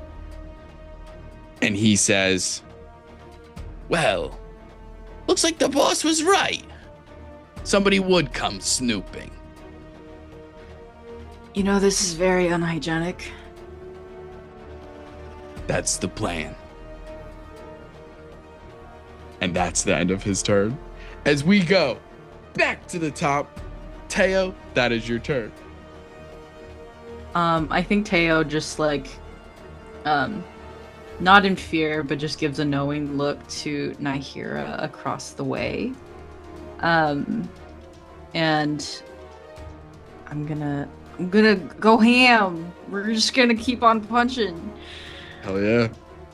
And he says, "Well, looks like the boss was right. Somebody would come snooping." You know, this is very unhygienic. That's the plan. And that's the end of his turn. As we go back to the top, Teo, that is your turn. I think Teo just like, not in fear, but just gives a knowing look to Nahira across the way. And I'm gonna go ham. We're just gonna keep on punching. Hell yeah.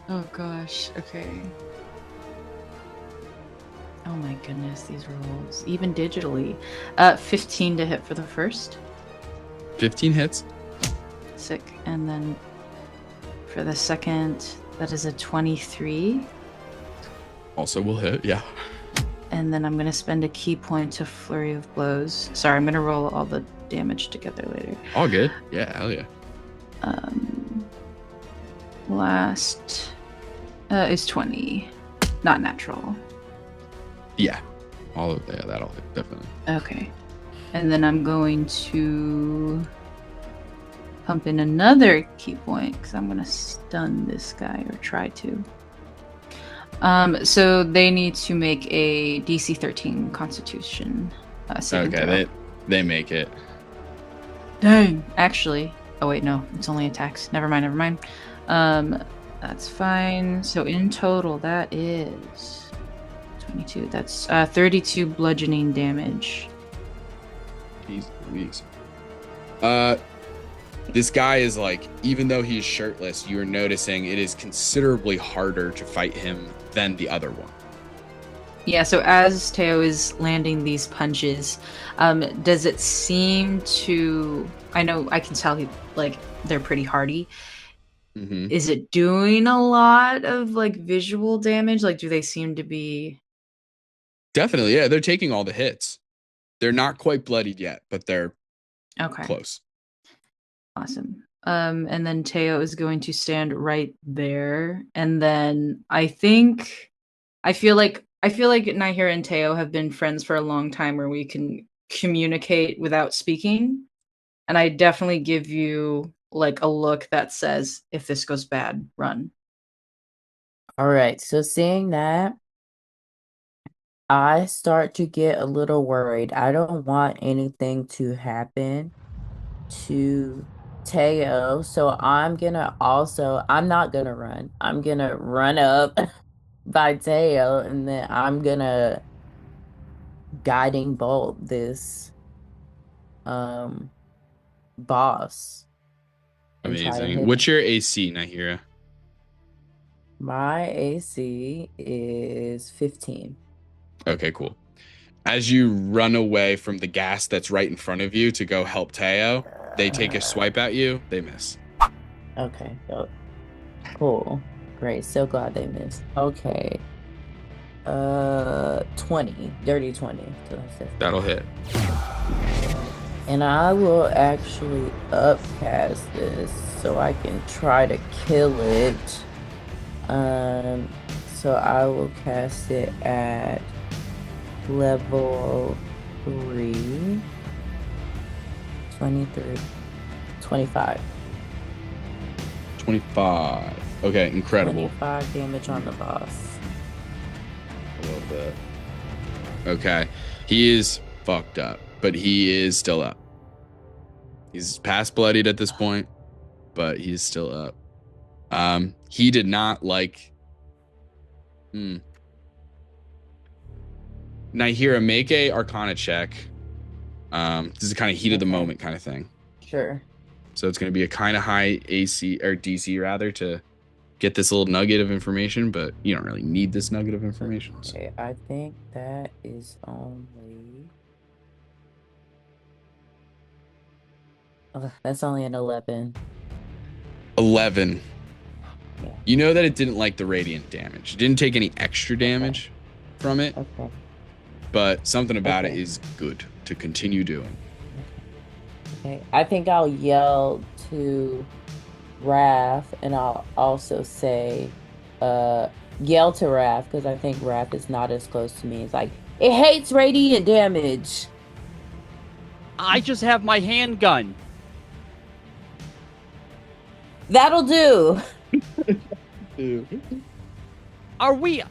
Oh gosh, okay. Oh my goodness, these rolls. Even digitally. 15 to hit for the first. 15 hits. Sick. And then for the second, that is a 23. Also will hit, yeah. And then I'm going to spend a key point to Flurry of Blows. Sorry, I'm going to roll all the damage together later. All good. Yeah, hell yeah. Last is 20. Not natural. Yeah. All of that, that'll hit, definitely. Okay. And then I'm going to pump in another key point because I'm going to stun this guy, or try to. So they need to make a DC 13 Constitution saving throw. Okay, they make it. Dang. Actually, oh wait, no, it's only attacks. Never mind. That's fine. So in total, that is 22. That's 32 bludgeoning damage. Jeez Louise. This guy is like, even though he's shirtless, you're noticing it is considerably harder to fight him than the other one. Yeah, so as Teo is landing these punches, does it seem to... I know, I can tell they're pretty hardy. Mm-hmm. Is it doing a lot of like visual damage? Like, do they seem to be... Definitely, yeah. They're taking all the hits. They're not quite bloodied yet, but they're close. Awesome. And then Teo is going to stand right there. And then I feel like Nahira and Teo have been friends for a long time where we can communicate without speaking. And I definitely give you like a look that says, if this goes bad, run. All right. So seeing that, I start to get a little worried. I don't want anything to happen to Teo. So I'm not gonna run. I'm gonna run up by Teo, and then I'm gonna guiding bolt this boss. Amazing. What's your AC, Nahira? My AC is 15. Okay, cool. As you run away from the gas that's right in front of you to go help Teo, they take a swipe at you. They miss. Okay. Cool. Great. So glad they missed. Okay. 20. Dirty 20. That'll hit. And I will actually upcast this so I can try to kill it. So I will cast it at level 23, 25. 25. Okay, incredible. 25 damage on the boss. I love that. Okay. He is fucked up, but he is still up. He's past bloodied at this point, but he's still up. He did not like. Nahira, make a Arcana check. This is kind of heat of the moment kind of thing. Sure. So it's going to be a kind of high AC or DC rather to get this little nugget of information, but you don't really need this nugget of information. So. Okay, I think that is only. That's only an 11. 11. Yeah. You know that it didn't like the radiant damage. It didn't take any extra damage from it. Okay. But something about it is good to continue doing. Okay. I think I'll yell to Raph, and I'll also say, yell to Raph, because I think Raph is not as close to me. It's like, it hates radiant damage. I just have my handgun. That'll do. Are we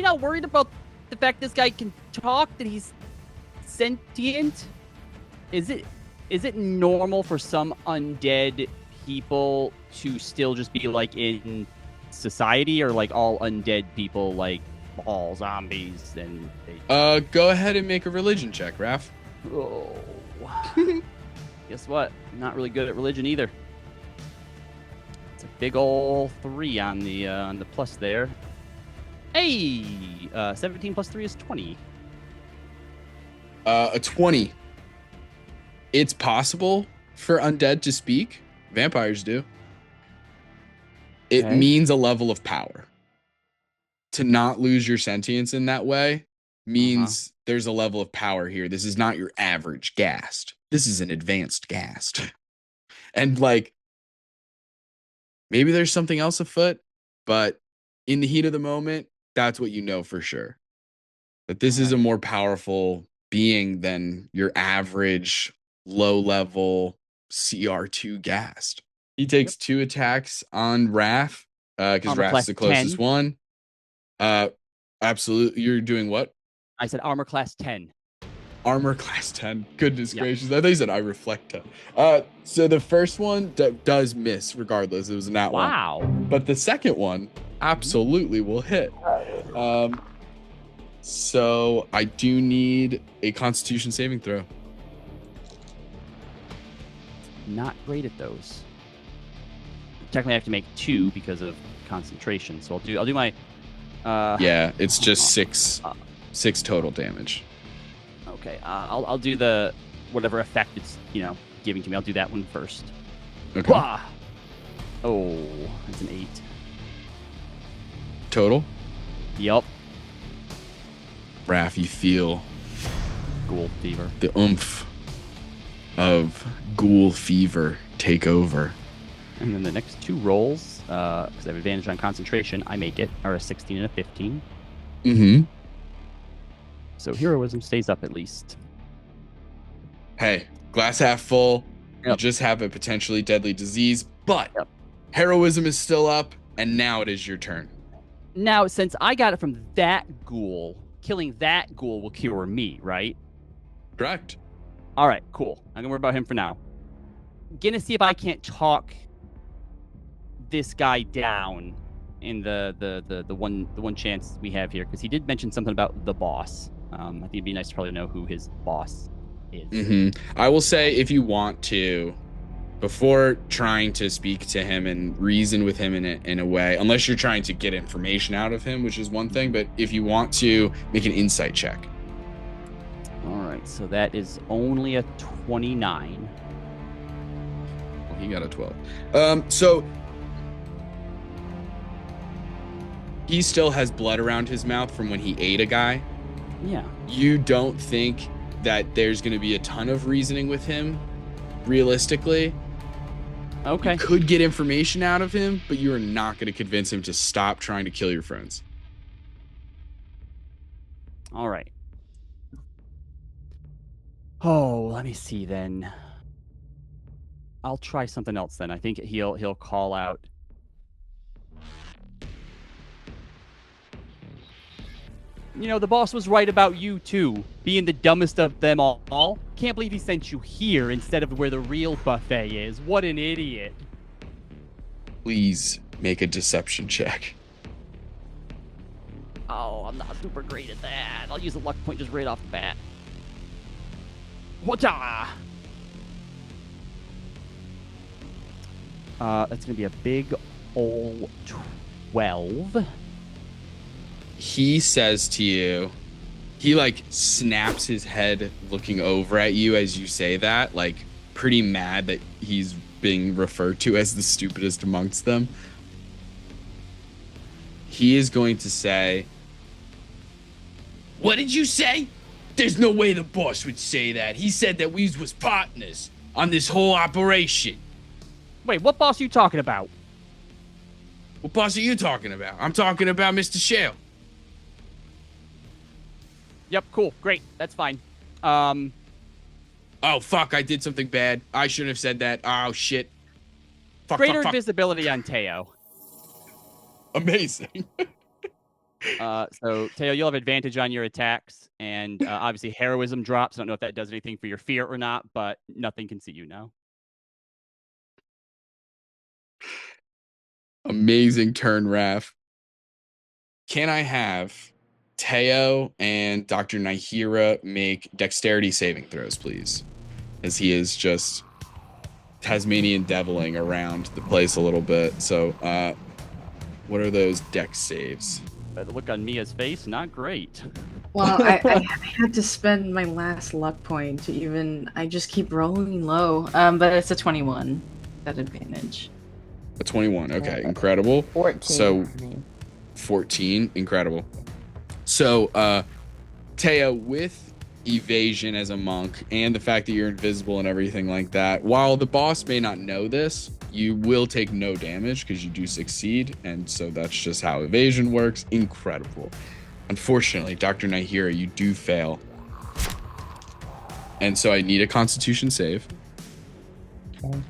not worried about the fact this guy can talk, that he's sentient? Is it normal for some undead people to still just be like in society, or like all undead people like all zombies and they... Go ahead and make a religion check, Raph. Oh. Guess what? I'm not really good at religion either. It's a big ol' 3 on the plus there. Hey, 17 plus 3 is 20. A 20. It's possible for undead to speak. Vampires do. It means a level of power. To not lose your sentience in that way means there's a level of power here. This is not your average ghast. This is an advanced ghast. And like, maybe there's something else afoot, but in the heat of the moment, that's what you know for sure. That this is a more powerful being than your average low-level CR2 ghast. He takes 2 attacks on Raph, because Raph's the closest 10. one. Absolutely. You're doing what? I said armor class 10. Armor class 10. Goodness gracious. I thought you said I reflect 10. So the first one does miss regardless. It was not one. Wow. But the second one absolutely will hit. So I do need a Constitution saving throw. Not great at those. Technically, I have to make 2 because of concentration. So I'll do my. Yeah, it's just 6 total damage. Okay, I'll do the whatever effect it's giving to me. I'll do that one first. Okay. Wah! Oh, that's an 8 total. Yep. Raph, you feel ghoul fever. The oomph of ghoul fever take over. And then the next 2 rolls, because I have advantage on concentration, I make it, are a 16 and a 15. Mm-hmm. So heroism stays up at least. Hey, glass half full. Yep. You just have a potentially deadly disease, but heroism is still up, and now it is your turn. Now, since I got it from that ghoul, killing that ghoul will cure me, right? Correct. All right, cool. I'm gonna worry about him for now. Gonna see if I can't talk this guy down in the one chance we have here, because he did mention something about the boss. I think it'd be nice to probably know who his boss is. Mm-hmm. I will say, if you want to, before trying to speak to him and reason with him in a way, unless you're trying to get information out of him, which is one thing, but if you want to, make an insight check. All right, so that is only a 29. Well, he got a 12. So he still has blood around his mouth from when he ate a guy. Yeah. You don't think that there's going to be a ton of reasoning with him, realistically. Okay. You could get information out of him, but you are not going to convince him to stop trying to kill your friends. All right. let me see then. I'll try something else then. I think he'll call out. You know, the boss was right about you too, being the dumbest of them all. Can't believe he sent you here instead of where the real buffet is. What an idiot. Please make a deception check. Oh, I'm not super great at that. I'll use a luck point just right off the bat. Whatcha? That's gonna be a big ol' 12. He says to you, he like snaps his head looking over at you as you say that, like pretty mad that he's being referred to as the stupidest amongst them. He is going to say, "What did you say? There's no way the boss would say that. He said that we was partners on this whole operation." Wait, what boss are you talking about? What boss are you talking about? I'm talking about Mr. Shale. Yep, cool, great, that's fine. Oh, fuck, I did something bad. I shouldn't have said that. Oh, shit. Greater Fuck. visibility on Teo. Amazing. So, Teo, you'll have advantage on your attacks, and obviously heroism drops. I don't know if that does anything for your fear or not, but nothing can see you now. Amazing turn, Raph. Can I have Teo and Dr. Nahira make dexterity saving throws, please? As he is just Tasmanian deviling around the place a little bit. So, what are those dex saves? The look on Mia's face, not great. Well, I had to spend my last luck point to even. I just keep rolling low. But it's a 21 at advantage. A 21. Okay, incredible. 14. So 14, incredible. So, Teo, with evasion as a monk and the fact that you're invisible and everything like that, while the boss may not know this, you will take no damage because you do succeed, and so that's just how evasion works. Incredible. Unfortunately, Dr. Nahira, you do fail. And so I need a constitution save. Okay.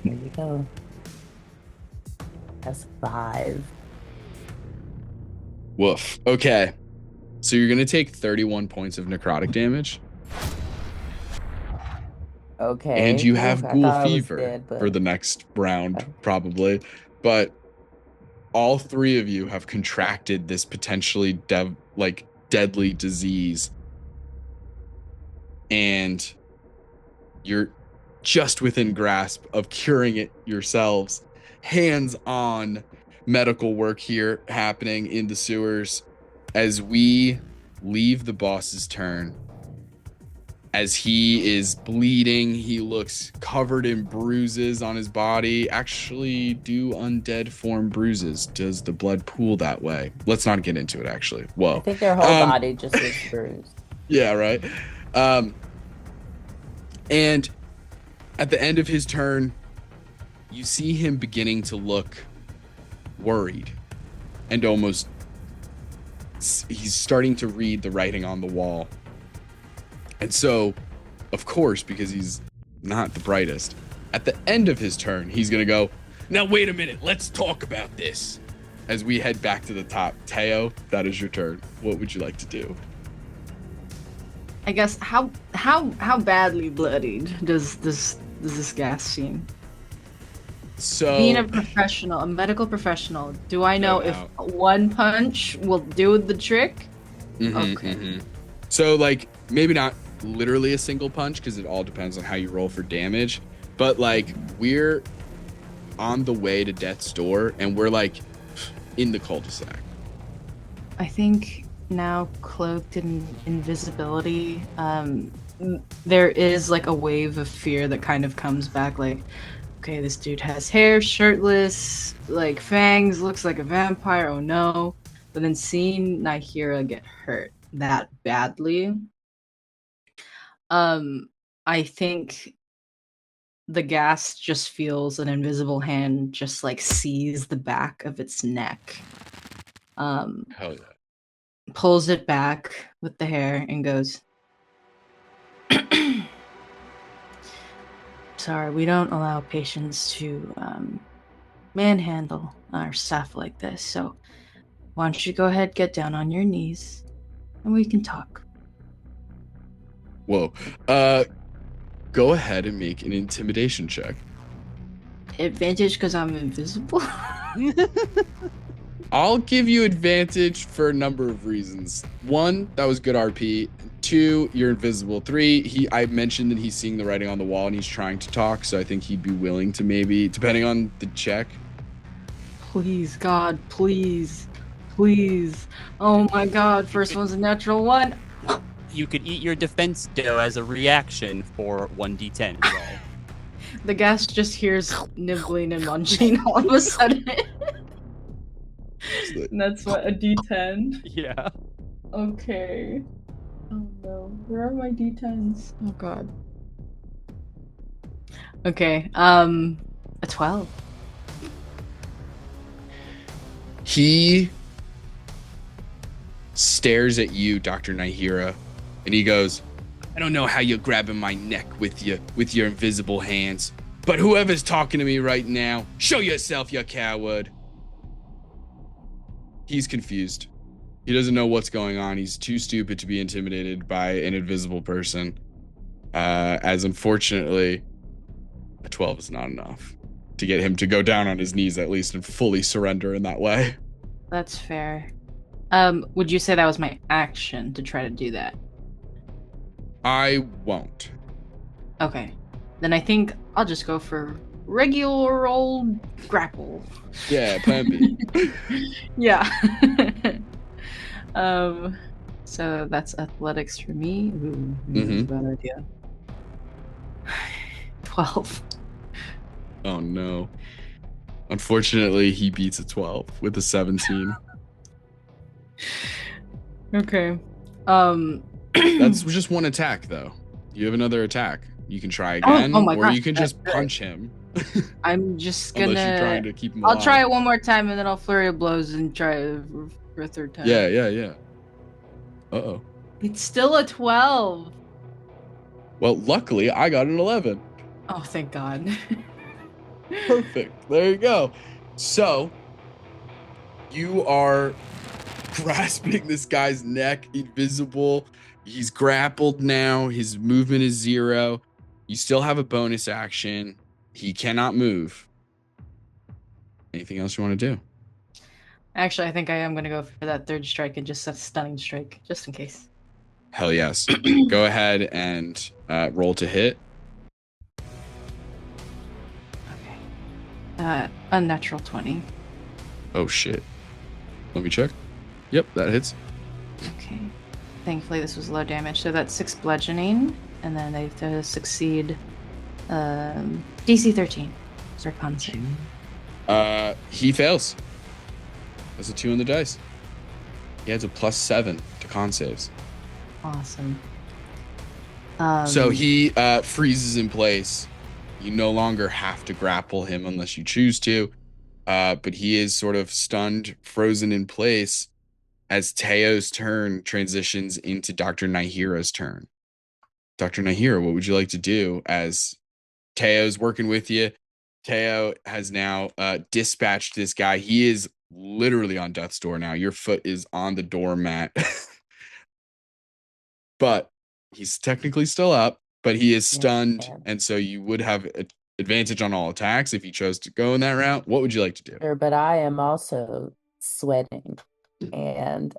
Here you go. That's 5. Woof. Okay. So you're going to take 31 points of necrotic damage. Okay. And you have I ghoul thought I was fever dead, but- for the next round, probably. But all three of you have contracted this potentially deadly disease. And you're just within grasp of curing it yourselves. Hands-on medical work here happening in the sewers as we leave the boss's turn. As he is bleeding, he looks covered in bruises on his body. Actually, do undead form bruises? Does the blood pool that way? Let's not get into it, actually. Whoa. I think their whole body just is bruised. Yeah, right. And at the end of his turn, you see him beginning to look worried and almost he's starting to read the writing on the wall. And so, of course, because he's not the brightest, at the end of his turn, he's going to go, "Now, wait a minute. Let's talk about this." As we head back to the top. Teo, that is your turn. What would you like to do? I guess how badly bloodied does this gas seem? So, Being a professional, a medical professional, do I know No if doubt. one punch will do the trick? Okay. So, like, maybe not literally a single punch because it all depends on how you roll for damage. But, like, we're on the way to death's door and we're, like, in the cul-de-sac. I think now cloaked in invisibility, there is like a wave of fear that kind of comes back, like, okay, this dude has hair, shirtless, like fangs, looks like a vampire, oh no. But then seeing Nahira get hurt that badly, I think the gas just feels an invisible hand just like seize the back of its neck. Hell yeah. Pulls it back with the hair and goes, Sorry, we don't allow patients to manhandle our staff like this, so why don't you go ahead, get down on your knees, and we can talk. Whoa. Go ahead and make an intimidation check. Advantage because I'm invisible? I'll give you advantage for a number of reasons. One, that was good RP. Two, you're invisible. Three, I mentioned that he's seeing the writing on the wall and he's trying to talk, so I think he'd be willing to maybe, depending on the check. Please, God, please. Please. Oh my God, first one's a natural one. You could eat your defense dough as a reaction for 1d10 as well. The gas just hears nibbling and munching all of a sudden. And that's what, a D10? Yeah. Okay. Oh no, where are my D10s? Oh God. Okay, a 12. He stares at you, Dr. Nahira, and he goes, I don't know how you're grabbing my neck with your invisible hands, but whoever's talking to me right now, show yourself, you coward. He's confused. He doesn't know what's going on. He's too stupid to be intimidated by an invisible person. As unfortunately, a 12 is not enough to get him to go down on his knees at least and fully surrender in that way. That's fair. Would you say that was my action to try to do that? I won't. Okay. Then I think I'll just go for regular old grapple. Yeah, plan B. Yeah. So that's athletics for me. Ooh, that's a bad idea. 12. Oh no. Unfortunately, he beats a 12 with a 17. Okay. That's just one attack, though. You have another attack. You can try again, oh my or gosh, you can that's just good. punch him. I'm just gonna. Unless you're trying to keep him I'll alive. try it one more time and then I'll flurry of blows and try it for a third time. Yeah. Uh-oh. It's still a 12. Well, luckily, I got an 11. Oh, thank God. Perfect. There you go. So, you are grasping this guy's neck, invisible. He's grappled now. His movement is 0. You still have a bonus action. He cannot move. Anything else you want to do? Actually, I think I am going to go for that third strike and just a stunning strike, just in case. Hell yes. Go ahead and roll to hit. Okay. Unnatural 20. Oh, shit. Let me check. Yep, that hits. Okay. Thankfully, this was low damage. So that's 6 bludgeoning, and then they have to succeed DC 13. It's their con save. He fails. That's a 2 on the dice. He adds a +7 to con saves. Awesome. So he freezes in place. You no longer have to grapple him unless you choose to. But he is sort of stunned, frozen in place as Teo's turn transitions into Dr. Nahira's turn. Dr. Nahira, what would you like to do as Teo's working with you? Teo has now dispatched this guy. He is literally on death's door now. Your foot is on the doormat. But he's technically still up, but he is stunned. And so you would have advantage on all attacks if you chose to go in that route. What would you like to do? Sure, but I am also sweating and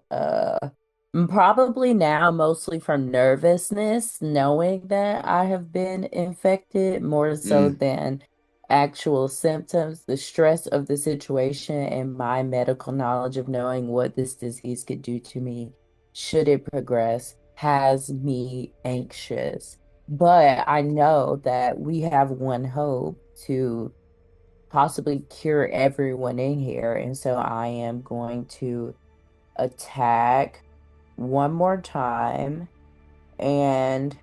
probably now mostly from nervousness, knowing that I have been infected more so than actual symptoms. The stress of the situation and my medical knowledge of knowing what this disease could do to me should it progress has me anxious. But I know that we have one hope to possibly cure everyone in here. And so I am going to attack one more time. And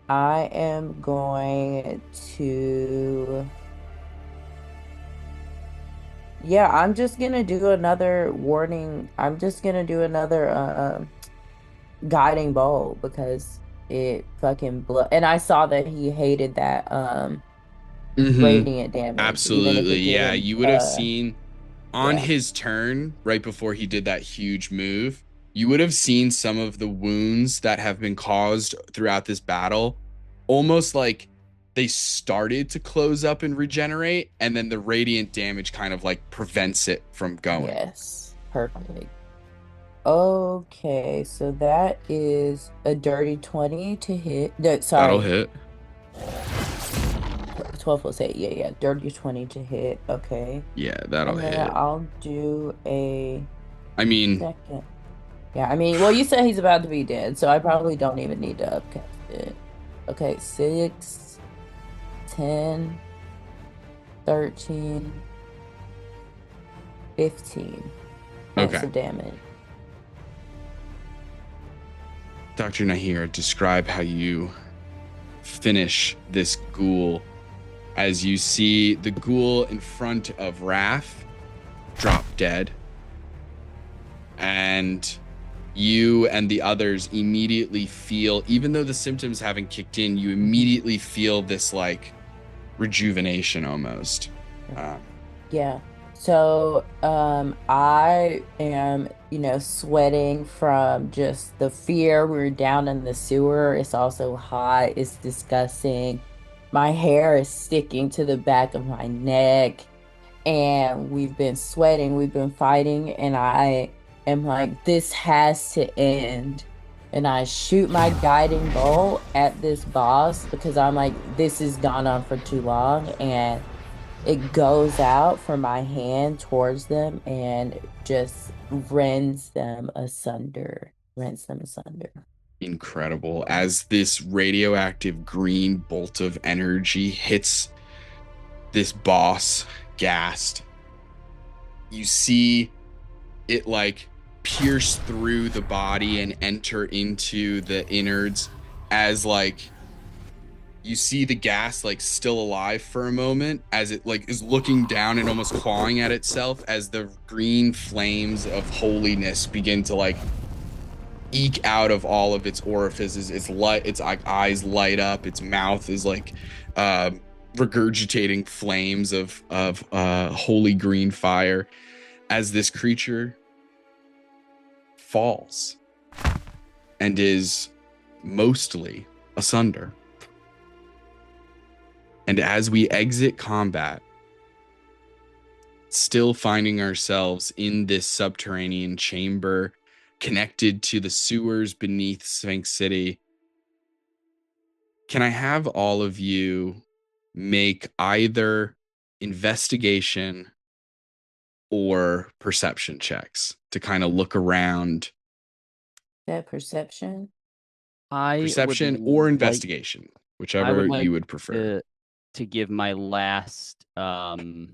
I am going to... Yeah, I'm just going to do another warning. I'm just going to do another guiding bolt because it fucking blew. And I saw that he hated that radiant damage, even if Absolutely. it Yeah. didn't. You would have seen on Yeah. his turn, right before he did that huge move, you would have seen some of the wounds that have been caused throughout this battle, almost like they started to close up and regenerate, and then the radiant damage kind of like prevents it from going. Yes. Perfect. Okay, so that is a dirty 20 to hit. No, That'll sorry, hit. 12 plus 8. Yeah, dirty 20 to hit. Okay. Yeah, that'll And then hit. I'll do a I mean, second. Yeah, I mean, well, you said he's about to be dead, so I probably don't even need to upcast it. Okay, 6, 10, 13, 15 points okay. of damage. Dr. Nahir, describe how you finish this ghoul as you see the ghoul in front of Raph drop dead, and you and the others immediately feel, even though the symptoms haven't kicked in, you immediately feel this like rejuvenation almost. Yeah. So I am, sweating from just the fear. We're down in the sewer. It's also hot. It's disgusting. My hair is sticking to the back of my neck. And we've been sweating. We've been fighting. And I am like, this has to end. And I shoot my guiding bolt at this boss because I'm like, this has gone on for too long. And it goes out from my hand towards them and just rends them asunder. Incredible. As this radioactive green bolt of energy hits this boss, gassed, you see it like pierce through the body and enter into the innards, as like you see the gas like still alive for a moment as it like is looking down and almost clawing at itself, as the green flames of holiness begin to like eke out of all of its orifices. Its like eyes light up, its mouth is like regurgitating flames of holy green fire as this creature falls and is mostly asunder. And as we exit combat, still finding ourselves in this subterranean chamber connected to the sewers beneath Sphinx City, can I have all of you make either investigation or perception checks to kind of look around? That perception? Perception or investigation, whichever you would prefer. To give my last bardic.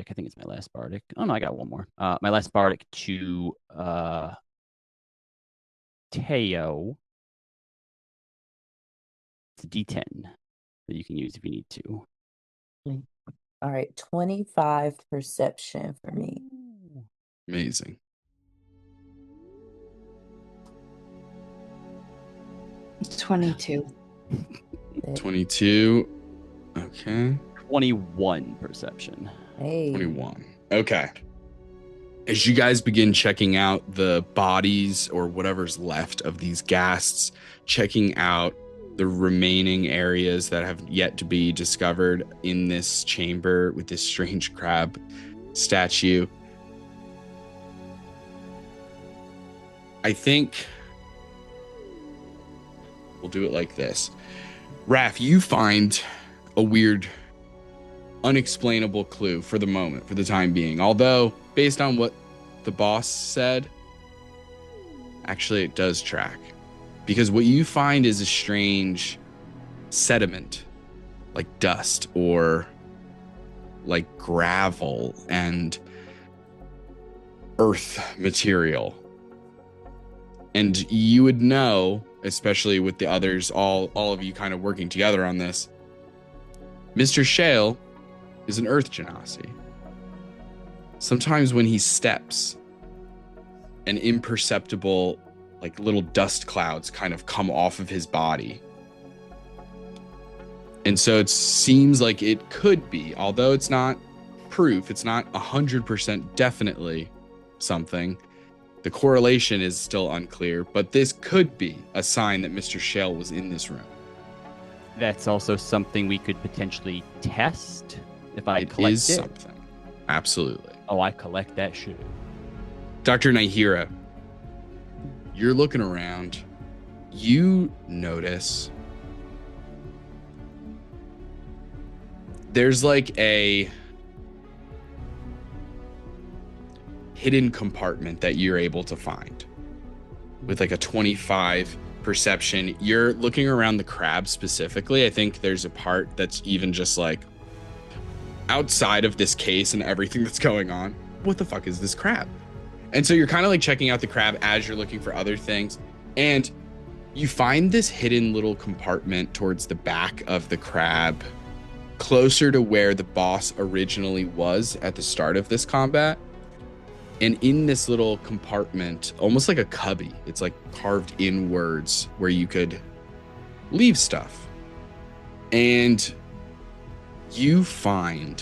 I think it's my last bardic. Oh no, I got one more. My last bardic to Teo. It's a D10 that you can use if you need to. All right, 25 perception for me. Amazing. 22. 22. Okay. 21 perception. Hey. 21. Okay. As you guys begin checking out the bodies or whatever's left of these ghasts, checking out the remaining areas that have yet to be discovered in this chamber with this strange crab statue, I think we'll do it like this. Raph, you find a weird, unexplainable clue for the moment, for the time being. Although, based on what the boss said, actually it does track. Because what you find is a strange sediment, like dust or like gravel and earth material. And you would know, especially with the others, all of you kind of working together on this, Mr. Shale is an earth genasi. Sometimes when he steps, an imperceptible like little dust clouds kind of come off of his body. And so it seems like it could be, although it's not proof, it's not 100% definitely something. The correlation is still unclear, but this could be a sign that Mr. Shale was in this room. That's also something we could potentially test if I collect Is it. something. Absolutely. Oh, I collect that shit. Dr. Nahira, you're looking around. You notice there's like a hidden compartment that you're able to find with like a 25 perception. You're looking around the crab specifically. I think there's a part that's even just like outside of this case and everything that's going on. What the fuck is this crab? And so you're kind of like checking out the crab as you're looking for other things. And you find this hidden little compartment towards the back of the crab, closer to where the boss originally was at the start of this combat. And in this little compartment, almost like a cubby, it's like carved inwards where you could leave stuff. And you find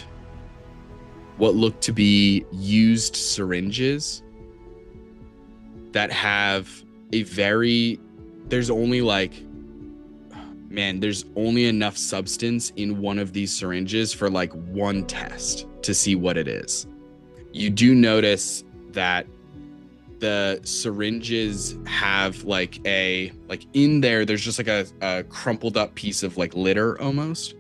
what look to be used syringes that have a very, there's only enough substance in one of these syringes for like one test to see what it is. You do notice that the syringes have like in there's just like a crumpled up piece of like litter almost.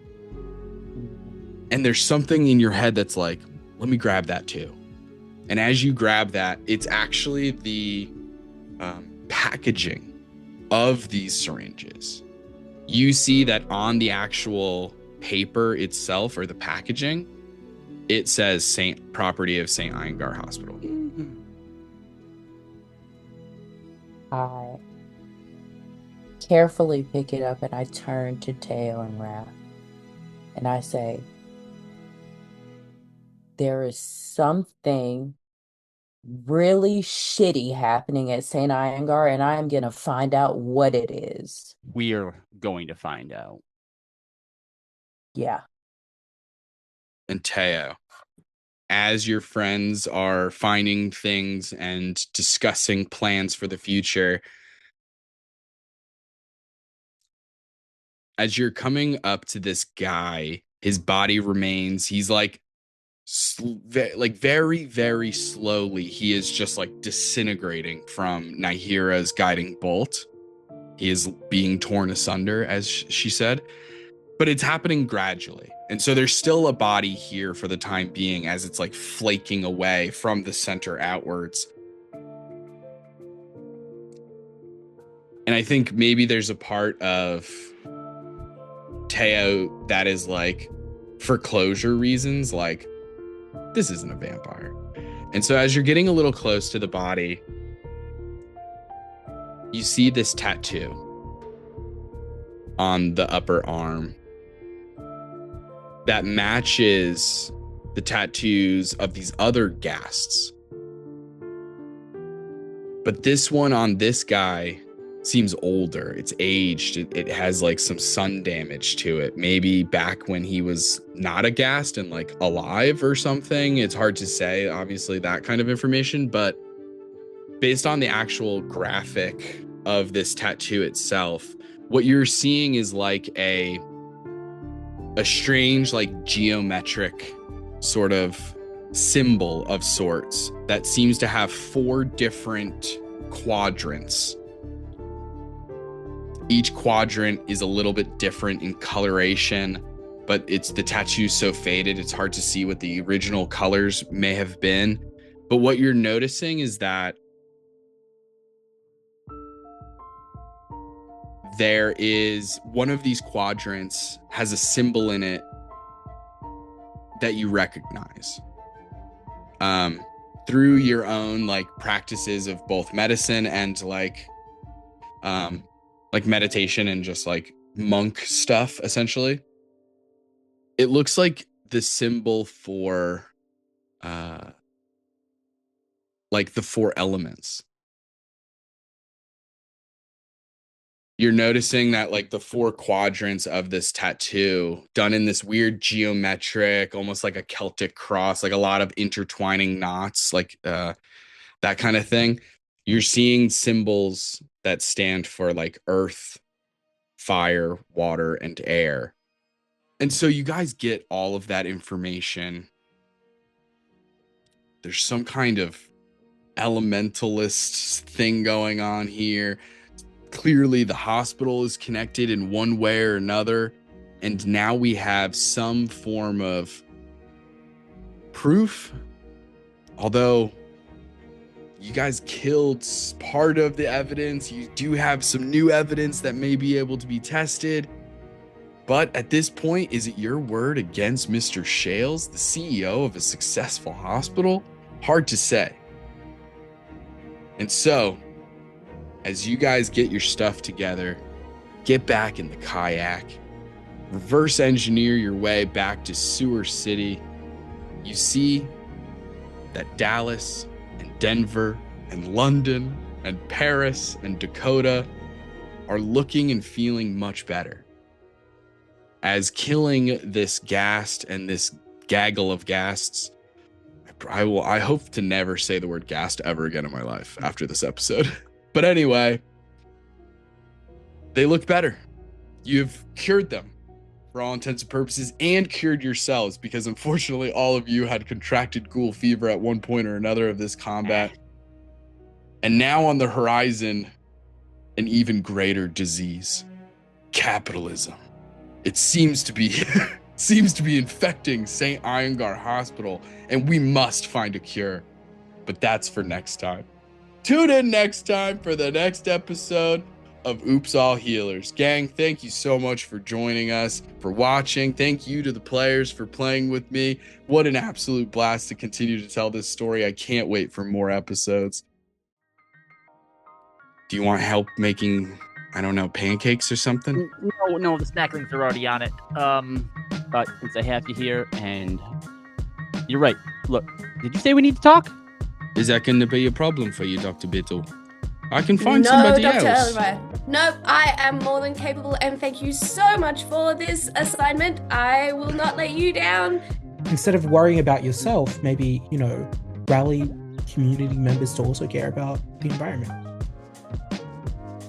And there's something in your head that's like, let me grab that too. And as you grab that, it's actually the packaging of these syringes. You see that on the actual paper itself, or the packaging, it says property of St. Iyengar Hospital. I carefully pick it up and I turn to Teo and Raph and I say, there is something really shitty happening at St. Iyengar and I am going to find out what it is. We're going to find out. Yeah. And Teo, as your friends are finding things and discussing plans for the future, as you're coming up to this guy, his body remains, he's like very, very slowly, he is just like disintegrating from Nahira's guiding bolt. He is being torn asunder, as she said, but it's happening gradually. And so there's still a body here for the time being as it's like flaking away from the center outwards. And I think maybe there's a part of Teo that is like, for closure reasons, like, this isn't a vampire. And so as you're getting a little close to the body, you see this tattoo on the upper arm that matches the tattoos of these other ghasts. But this one on this guy seems older. It's aged. It has like some sun damage to it. Maybe back when he was not a ghast and like alive or something. It's hard to say, obviously, that kind of information. But based on the actual graphic of this tattoo itself, what you're seeing is like a strange, like geometric sort of symbol of sorts that seems to have 4 different quadrants. Each quadrant is a little bit different in coloration, but it's the tattoo so faded, it's hard to see what the original colors may have been. But what you're noticing is that there is one of these quadrants has a symbol in it that you recognize through your own like practices of both medicine and like meditation and just like monk stuff. Essentially, it looks like the symbol for like the 4 elements. You're noticing that like the 4 quadrants of this tattoo done in this weird geometric, almost like a Celtic cross, like a lot of intertwining knots, like that kind of thing. You're seeing symbols that stand for like earth, fire, water, and air. And so you guys get all of that information. There's some kind of elementalist thing going on here. Clearly the hospital is connected in one way or another, and now we have some form of proof. Although you guys killed part of the evidence, you do have some new evidence that may be able to be tested. But at this point, is it your word against Mr. Shales, the CEO of a successful hospital? Hard to say. And so, as you guys get your stuff together, get back in the kayak, reverse engineer your way back to Sewer City, you see that Dallas and Denver and London and Paris and Dakota are looking and feeling much better. As killing this ghast and this gaggle of ghasts, I hope to never say the word ghast ever again in my life after this episode. But anyway, they look better. You've cured them for all intents and purposes, and cured yourselves, because unfortunately all of you had contracted ghoul fever at one point or another of this combat. And now on the horizon, an even greater disease: capitalism. It seems to be infecting St. Iyengar Hospital, and we must find a cure. But that's for next time. Tune in next time for the next episode of Oops All Healers. Gang, thank you so much for joining us, for watching. Thank you to the players for playing with me. What an absolute blast to continue to tell this story. I can't wait for more episodes. Do you want help making, I don't know, pancakes or something? No, the snacklings are already on it. But since I have you here, and you're right. Look, did you say we need to talk? Is that going to be a problem for you, Dr. Biddle? I can find somebody Dr. else. No, I am more than capable, and thank you so much for this assignment. I will not let you down. Instead of worrying about yourself, maybe, rally community members to also care about the environment.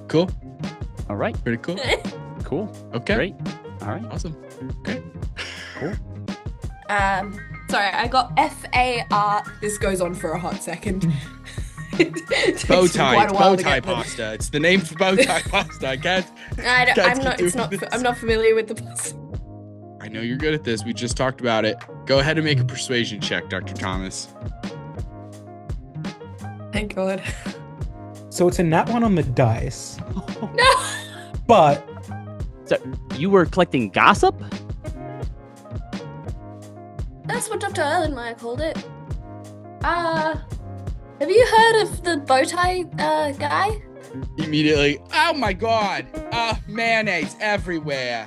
Cool. All right. Pretty cool. Cool. Okay. Great. All right. Awesome. Okay. Cool. Sorry, I got FAR. This goes on for a hot second. Bow tie pasta. It's the name for bow tie pasta. I can't. I'm not familiar with the pasta. I know you're good at this. We just talked about it. Go ahead and make a persuasion check, Dr. Thomas. Thank God. So it's a nat 1 on the dice. No. But So you were collecting gossip? That's what Dr. Erlenmeyer called it. Have you heard of the bow tie guy? Immediately, oh my God, mayonnaise everywhere.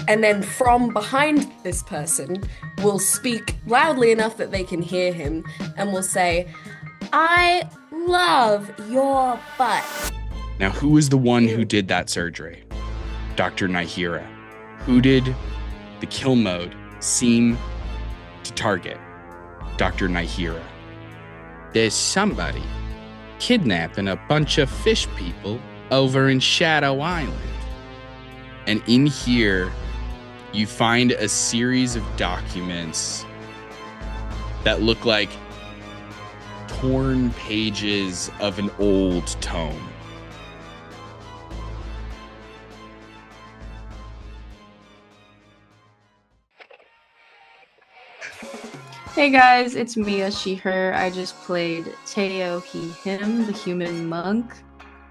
And then from behind this person will speak loudly enough that they can hear him and will say, I love your butt. Now, who is the one who did that surgery? Dr. Nahira. Who did the kill mode seem to target? Dr. Nahira. There's somebody kidnapping a bunch of fish people over in Shadow Island. And in here, you find a series of documents that look like torn pages of an old tome. Hey guys, it's Mia, she, her. I just played Teo, he, him, the human monk,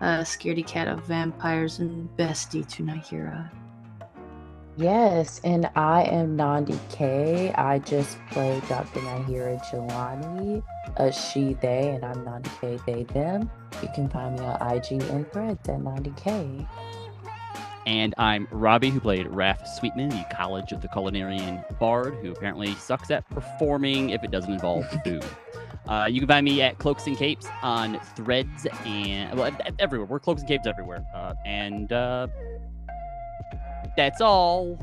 scaredy cat of vampires, and bestie to Nahira. Yes, and I am Nandi K. I just played Dr. Nahira Jelani, a she, they, and I'm Nandi K, they, them. You can find me on IG and Threads at Nandi K. And I'm Robbie, who played Raph Sweetman, the College of the Culinarian Bard, who apparently sucks at performing if it doesn't involve food. You can find me at Cloaks and Capes on Threads and everywhere. We're Cloaks and Capes everywhere. And that's all.